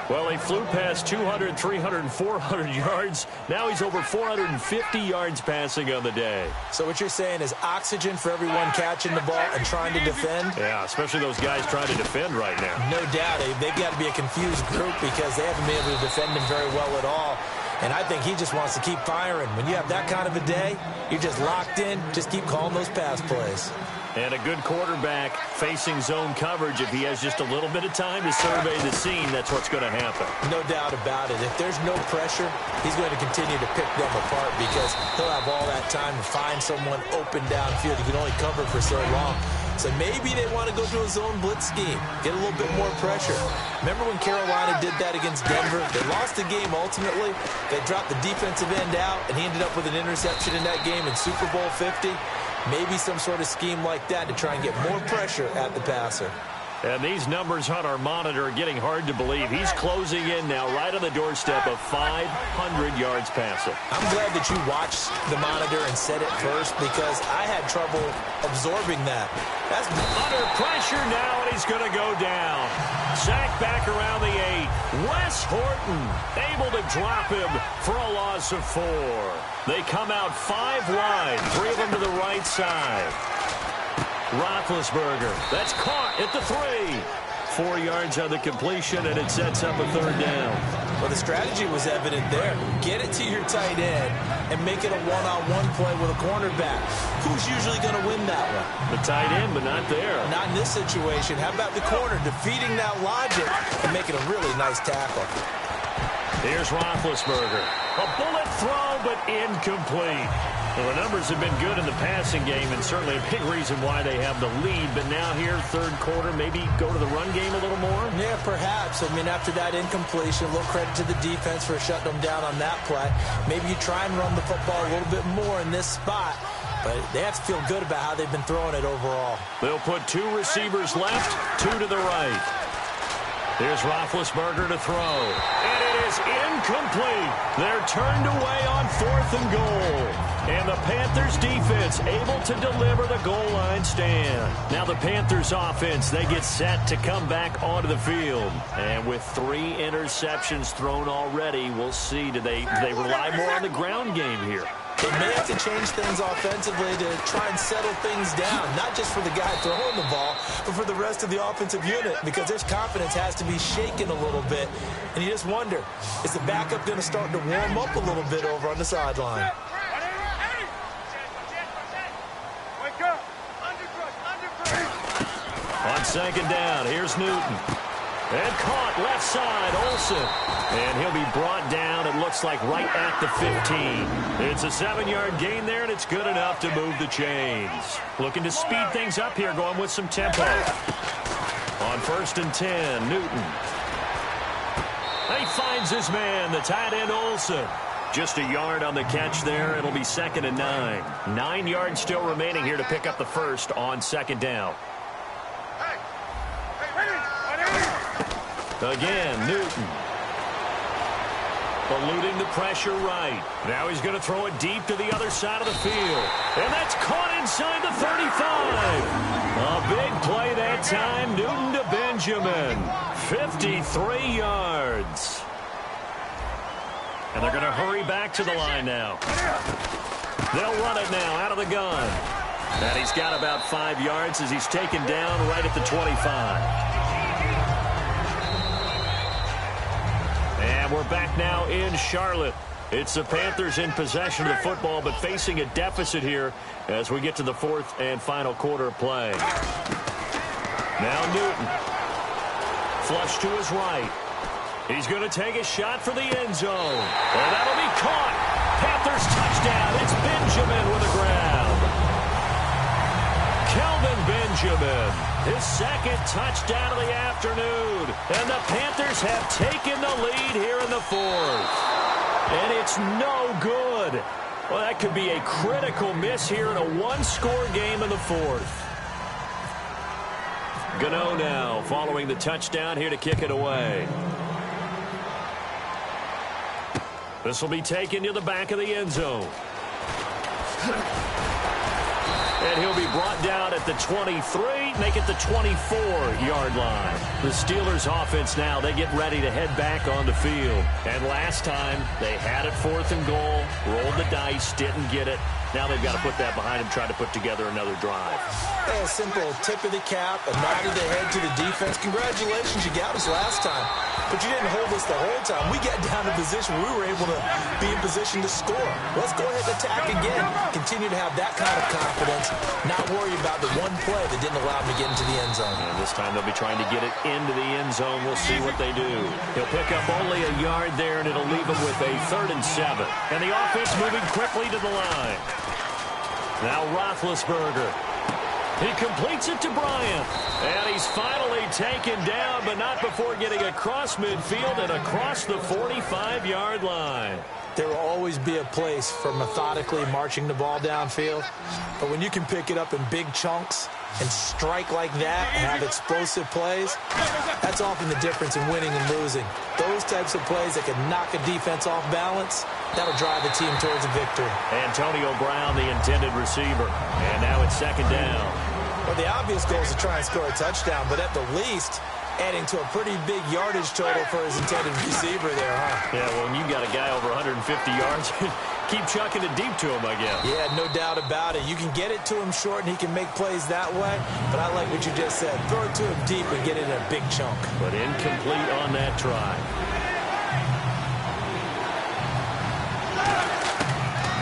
Well, he flew past 200, 300, 400 yards. Now he's over 450 yards passing on the day. So what you're saying is oxygen for everyone catching the ball and trying to defend? Yeah, especially those guys trying to defend right now. No doubt. They've got to be a confused group because they haven't been able to defend him very well at all. And I think he just wants to keep firing. When you have that kind of a day, you're just locked in. Just keep calling those pass plays. And a good quarterback facing zone coverage. If he has just a little bit of time to survey the scene, that's what's going to happen. No doubt about it. If there's no pressure, he's going to continue to pick them apart because he'll have all that time to find someone open downfield. He can only cover for so long. So maybe they want to go to a zone blitz scheme, get a little bit more pressure. Remember when Carolina did that against Denver? They lost the game ultimately. They dropped the defensive end out, and he ended up with an interception in that game in Super Bowl 50. Maybe some sort of scheme like that to try and get more pressure at the passer. And these numbers on our monitor are getting hard to believe. He's closing in now right on the doorstep of 500 yards passing. I'm glad that you watched the monitor and said it first because I had trouble absorbing that. That's under pressure now, and he's going to go down. Sacked back around the 8. Wes Horton able to drop him for a loss of 4. They come out 5 wide, 3 of them to the right side. Roethlisberger, that's caught at the 3. 4 yards on the completion, and it sets up a third down. Well, the strategy was evident there. Get it to your tight end and make it a one-on-one play with a cornerback. Who's usually going to win that one? The tight end, but not there. Not in this situation. How about the corner defeating that logic and making a really nice tackle? Here's Roethlisberger. A bullet throw, but incomplete. Well, the numbers have been good in the passing game, and certainly a big reason why they have the lead. But now here, third quarter, maybe go to the run game a little more? Yeah, perhaps. I mean, after that incompletion, a little credit to the defense for shutting them down on that play. Maybe you try and run the football a little bit more in this spot. But they have to feel good about how they've been throwing it overall. They'll put 2 receivers left, 2 to the right. Here's Roethlisberger to throw. And it is incomplete. They're turned away on 4th and goal. And the Panthers defense able to deliver the goal line stand. Now the Panthers offense, they get set to come back onto the field. And with 3 interceptions thrown already, we'll see. Do they rely more on the ground game here? They may have to change things offensively to try and settle things down, not just for the guy throwing the ball, but for the rest of the offensive unit, because their confidence has to be shaken a little bit. And you just wonder, is the backup going to start to warm up a little bit over on the sideline? On second down, here's Newton. And caught left side, Olsen. And he'll be brought down, it looks like, right at the 15. It's a 7-yard gain there, and it's good enough to move the chains. Looking to speed things up here, going with some tempo. On 1st and 10, Newton. He finds his man, the tight end Olsen. Just a yard on the catch there. It'll be 2nd and 9. 9 yards still remaining here to pick up the first on 2nd down. Again, Newton. Eluding the pressure right. Now he's going to throw it deep to the other side of the field. And that's caught inside the 35. A big play that time. Newton to Benjamin. 53 yards. And they're going to hurry back to the line now. They'll run it now out of the gun. And he's got about 5 yards as he's taken down right at the 25. And we're back now in Charlotte. It's the Panthers in possession of the football, but facing a deficit here as we get to the 4th and final quarter of play. Now Newton. Flush to his right. He's going to take a shot for the end zone. And that'll be caught. Panthers touchdown. It's Benjamin with a grab. Kelvin Benjamin, his 2nd touchdown of the afternoon. And the Panthers have taken the lead here in the 4th. And it's no good. Well, that could be a critical miss here in a 1-score game in the 4th. Gano now following the touchdown here to kick it away. This will be taken to the back of the end zone. And he'll be brought down at the 23, make it the 24-yard line. The Steelers offense now, they get ready to head back on the field. And last time, they had it 4th and goal, rolled the dice, didn't get it. Now they've got to put that behind them, try to put together another drive. Hey, a simple tip of the cap, a nod of the head to the defense. Congratulations, you got us last time. But you didn't hold us the whole time. We got down to position. We were able to be in position to score. Let's go ahead and attack again. Continue to have that kind of confidence. Not worry about the one play that didn't allow them to get into the end zone. And this time they'll be trying to get it into the end zone. We'll see what they do. He'll pick up only a yard there, and it'll leave him with a 3rd and 7. And the offense moving quickly to the line. Now Roethlisberger. He completes it to Bryant. And he's finally taken down, but not before getting across midfield and across the 45-yard line. There will always be a place for methodically marching the ball downfield. But when you can pick it up in big chunks and strike like that and have explosive plays, that's often the difference in winning and losing. Those types of plays that can knock a defense off balance, that'll drive the team towards a victory. Antonio Brown, the intended receiver. And now it's 2nd down. Well, the obvious goal is to try and score a touchdown, but at the least, adding to a pretty big yardage total for his intended receiver there, huh? Yeah, well, when you got a guy over 150 yards, keep chucking it deep to him, I guess. Yeah, no doubt about it. You can get it to him short, and he can make plays that way. But I like what you just said. Throw it to him deep and get it in a big chunk. But incomplete on that try.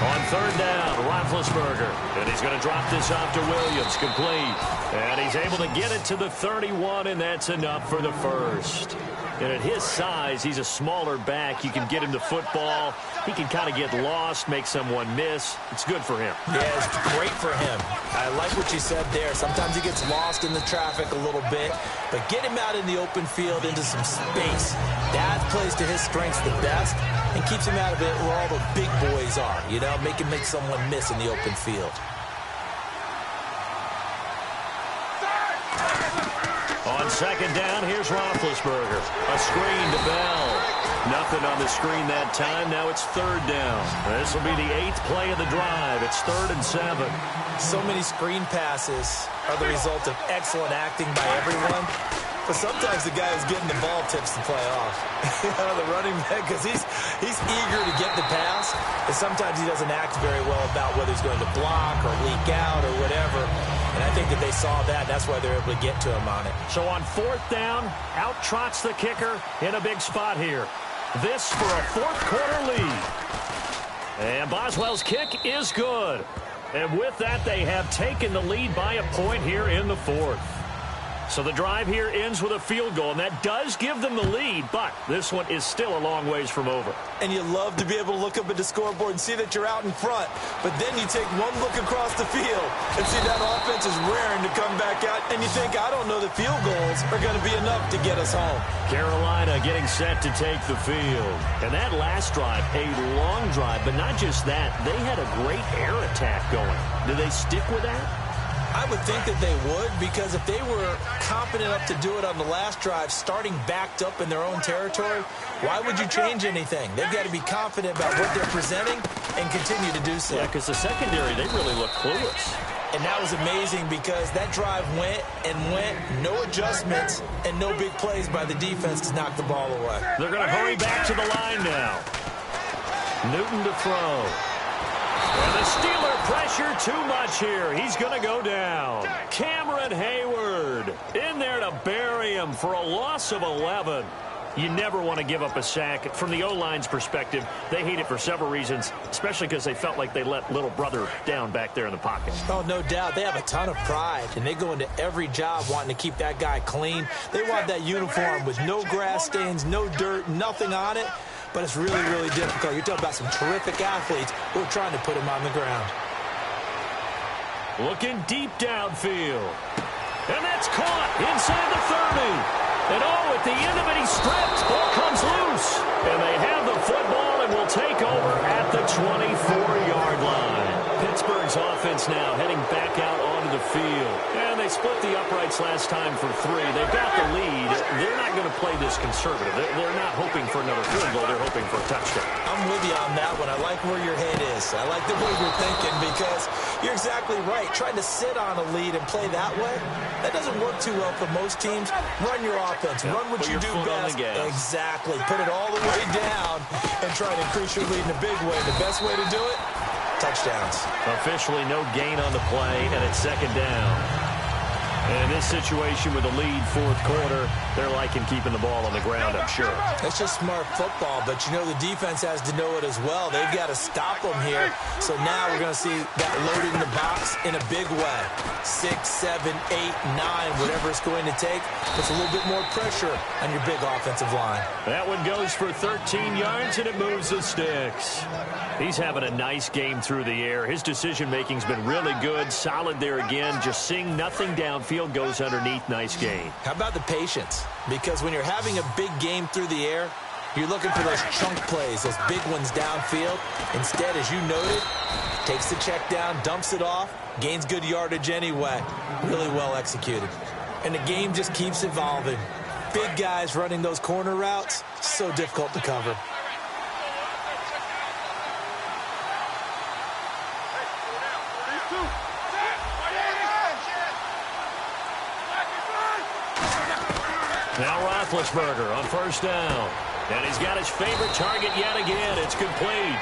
On 3rd down, Roethlisberger. And he's going to drop this off to Williams. Complete. And he's able to get it to the 31, and that's enough for the first. And at his size, he's a smaller back. You can get him the football. He can kind of get lost, make someone miss. It's good for him. Yeah, it's great for him. I like what you said there. Sometimes he gets lost in the traffic a little bit. But get him out in the open field into some space. That plays to his strengths the best and keeps him out of it where all the big boys are. You know, make someone miss in the open field. On 2nd down, here's Roethlisberger. A screen to Bell. Nothing on the screen that time. Now it's 3rd down. This will be the 8th play of the drive. It's 3rd and 7. So many screen passes are the result of excellent acting by everyone. But sometimes the guy who's getting the ball tips the play off. The running back, because he's eager to get the pass, and sometimes he doesn't act very well about whether he's going to block or leak out or whatever. And I think that they saw that. That's why they're able to get to him on it. So on 4th down, out trots the kicker in a big spot here. This for a 4th quarter lead. And Boswell's kick is good. And with that, they have taken the lead by a point here in the 4th. So the drive here ends with a field goal, and that does give them the lead, but this one is still a long ways from over. And you love to be able to look up at the scoreboard and see that you're out in front, but then you take one look across the field and see that offense is raring to come back out, and you think, I don't know that field goals are going to be enough to get us home. Carolina getting set to take the field. And that last drive, a long drive, but not just that, they had a great air attack going. Do they stick with that? I would think that they would, because if they were confident enough to do it on the last drive, starting backed up in their own territory, why would you change anything? They've got to be confident about what they're presenting and continue to do so. Yeah, because the secondary, they really look clueless. And that was amazing because that drive went and went, no adjustments, and no big plays by the defense to knock the ball away. They're going to hurry back to the line now. Newton to throw. And the Steeler pressure too much here. He's going to go down. Cameron Hayward in there to bury him for a loss of 11. You never want to give up a sack. From the O-line's perspective, they hate it for several reasons, especially because they felt like they let little brother down back there in the pocket. Oh, no doubt. They have a ton of pride, and they go into every job wanting to keep that guy clean. They want that uniform with no grass stains, no dirt, nothing on it. But it's really, really difficult. You're talking about some terrific athletes who are trying to put him on the ground. Looking deep downfield. And that's caught inside the 30. And oh, at the end of it, he stripped. Ball comes loose. And they have the football and will take over at the 24-yard line. Pittsburgh's offense now heading back out onto the field. And they split the uprights last time for 3. They've got the lead. They're not going to play this conservative. They're not hoping for another field goal. They're hoping for a touchdown. I'm with you on that one. I like where your head is. I like the way you're thinking because you're exactly right. Trying to sit on a lead and play that way, that doesn't work too well for most teams. Run your offense. Run what you do best. Exactly. Put it all the way down and try to increase your lead in a big way. The best way to do it, touchdowns. Officially no gain on the play, and it's second down. And in this situation with the lead fourth quarter, they're liking keeping the ball on the ground, I'm sure. It's just smart football, but you know the defense has to know it as well. They've got to stop them here. So now we're going to see that loading the box in a big way. 6, 7, 8, 9, whatever it's going to take. Puts a little bit more pressure on your big offensive line. That one goes for 13 yards, and it moves the sticks. He's having a nice game through the air. His decision-making's been really good. Solid there again. Just seeing nothing downfield goes underneath. Nice gain. How about the patience? Because when you're having a big game through the air, you're looking for those chunk plays, those big ones downfield. Instead, as you noted, takes the check down, dumps it off, gains good yardage anyway. Really well executed. And the game just keeps evolving. Big guys running those corner routes, so difficult to cover. Now Roethlisberger on first down. And he's got his favorite target yet again. It's complete.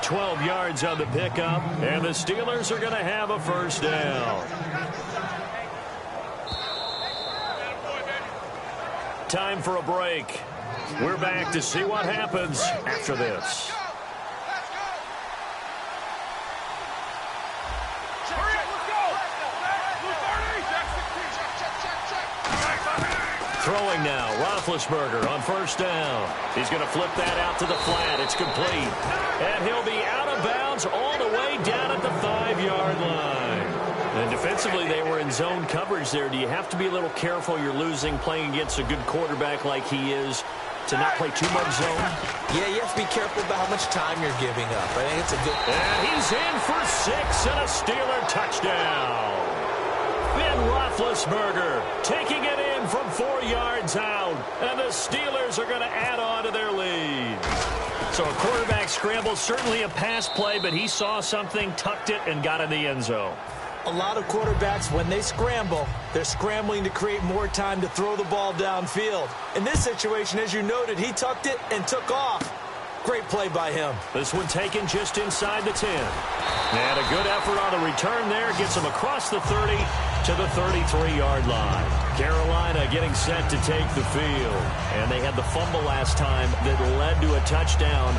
12 yards on the pickup. And the Steelers are going to have a first down. Time for a break. We're back to see what happens after this. Throwing now, Roethlisberger on first down. He's going to flip that out to the flat. It's complete. And he'll be out of bounds all the way down at the 5-yard line. And defensively, they were in zone coverage there. Do you have to be a little careful? You're losing, playing against a good quarterback like he is, to not play too much zone? Yeah, you have to be careful about how much time you're giving up. I think it's a good... And he's in for 6 and a Steeler touchdown. Ben Roethlisberger taking it in from 4 yards out. And the Steelers are going to add on to their lead. So a quarterback scramble, certainly a pass play, but he saw something, tucked it, and got in the end zone. A lot of quarterbacks, when they scramble, they're scrambling to create more time to throw the ball downfield. In this situation, as you noted, he tucked it and took off. Great play by him. This one taken just inside the 10. And a good effort on the return there. Gets him across the 30 to the 33-yard line. Carolina getting set to take the field. And they had the fumble last time that led to a touchdown.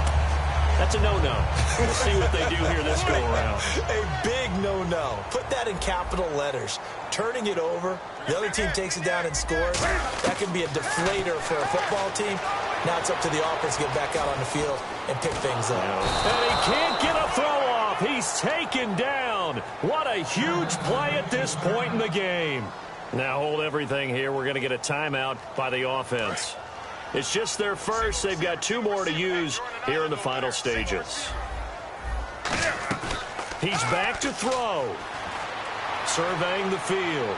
That's a no-no. We'll see what they do here this go-around. A big no-no. Put that in capital letters. Turning it over, the other team takes it down and scores. That can be a deflator for a football team. Now it's up to the offense to get back out on the field and pick things up. And he can't get a throw off. He's taken down. What a huge play at this point in the game. Now hold everything here. We're going to get a timeout by the offense. It's just their first. They've got 2 more to use here in the final stages. He's back to throw. Surveying the field.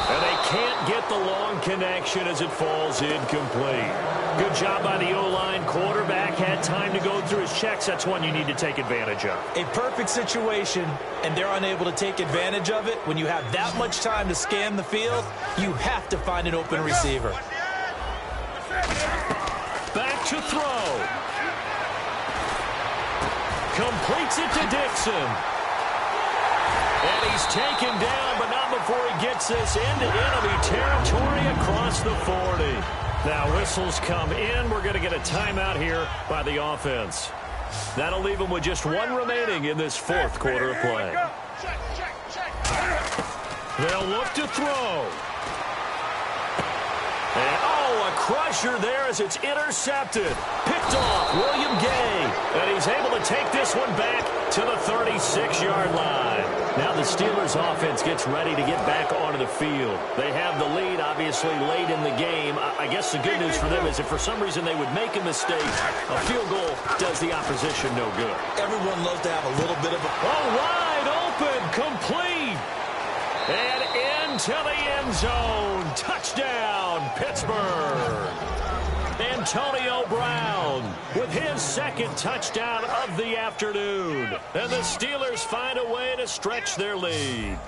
And they can't get the long connection as it falls incomplete. Good job by the O-line. Quarterback had time to go through his checks. That's one you need to take advantage of. A perfect situation, and they're unable to take advantage of it. When you have that much time to scan the field, you have to find an open receiver. Back to throw. Completes it to Dixon. And he's taken down, but not before he gets this into enemy territory across the 40. Now whistles come in. We're going to get a timeout here by the offense. That'll leave them with just 1 remaining in this 4th quarter of play. They'll look to throw. And, a crusher there as it's intercepted. Picked off William Gay. And he's able to take this one back to the 36-yard line. Now the Steelers offense gets ready to get back onto the field. They have the lead, obviously, late in the game. I guess the good news for them is if for some reason they would make a mistake, a field goal does the opposition no good. Everyone loves to have a little bit of a... wide open, complete. And into the end zone. Touchdown, Pittsburgh. Antonio Brown with his 2nd touchdown of the afternoon. And the Steelers find a way to stretch their lead.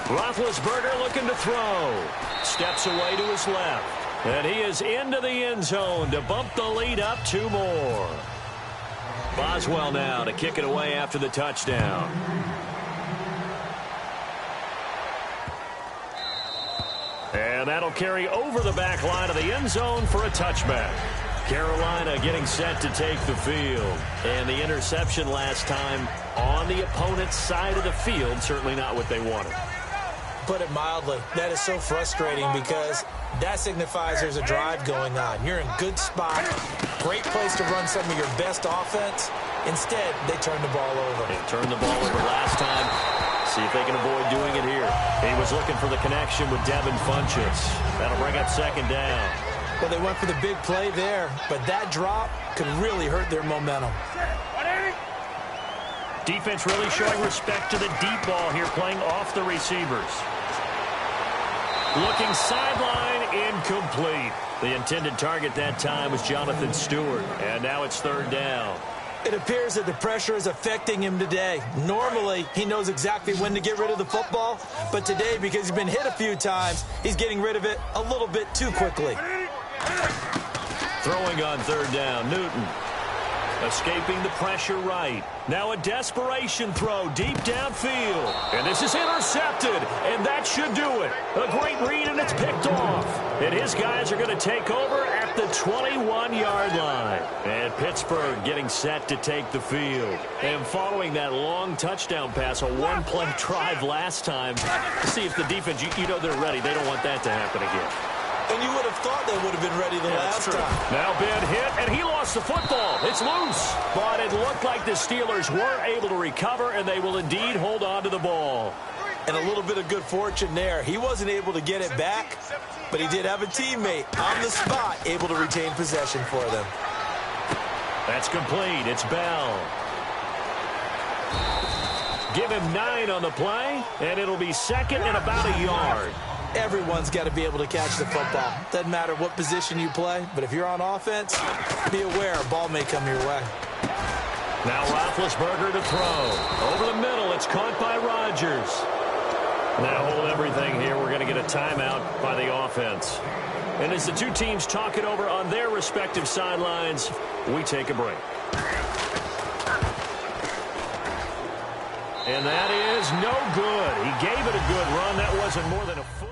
Roethlisberger looking to throw. Steps away to his left. And he is into the end zone to bump the lead up 2 more. Boswell now to kick it away after the touchdown. And that'll carry over the back line of the end zone for a touchback. Carolina getting set to take the field. And the interception last time on the opponent's side of the field, certainly not what they wanted. Put it mildly, that is so frustrating because that signifies there's a drive going on. You're in good spot, great place to run some of your best offense. Instead, they turn the ball over. They turned the ball over last time. See if they can avoid doing it here. He was looking for the connection with Devin Funchess. That'll bring up 2nd down. Well, they went for the big play there, but that drop could really hurt their momentum. Defense really showing respect to the deep ball here, playing off the receivers. Looking sideline, incomplete. The intended target that time was Jonathan Stewart, and now it's 3rd down. It appears that the pressure is affecting him today. Normally, he knows exactly when to get rid of the football, but today, because he's been hit a few times, he's getting rid of it a little bit too quickly. Throwing on 3rd down, Newton. Escaping the pressure right. Now a desperation throw deep downfield. And this is intercepted, and that should do it. A great read, and it's picked off. And his guys are going to take over at the 21-yard line. And Pittsburgh getting set to take the field. And following that long touchdown pass, a 1-play drive last time, see if the defense, you know they're ready. They don't want that to happen again. And you would have thought they would have been ready the last time. Now Ben hit, and he lost the football. It's loose. But it looked like the Steelers were able to recover, and they will indeed hold on to the ball. And a little bit of good fortune there. He wasn't able to get it back, but he did have a teammate on the spot able to retain possession for them. That's complete. It's Bell. Give him 9 on the play, and it'll be 2nd and about a yard. Everyone's got to be able to catch the football. Doesn't matter what position you play, but if you're on offense, be aware a ball may come your way. Now Roethlisberger to throw. Over the middle, it's caught by Rodgers. Now hold everything here. We're going to get a timeout by the offense. And as the 2 teams talk it over on their respective sidelines, we take a break. And that is no good. He gave it a good run. That wasn't more than a foot.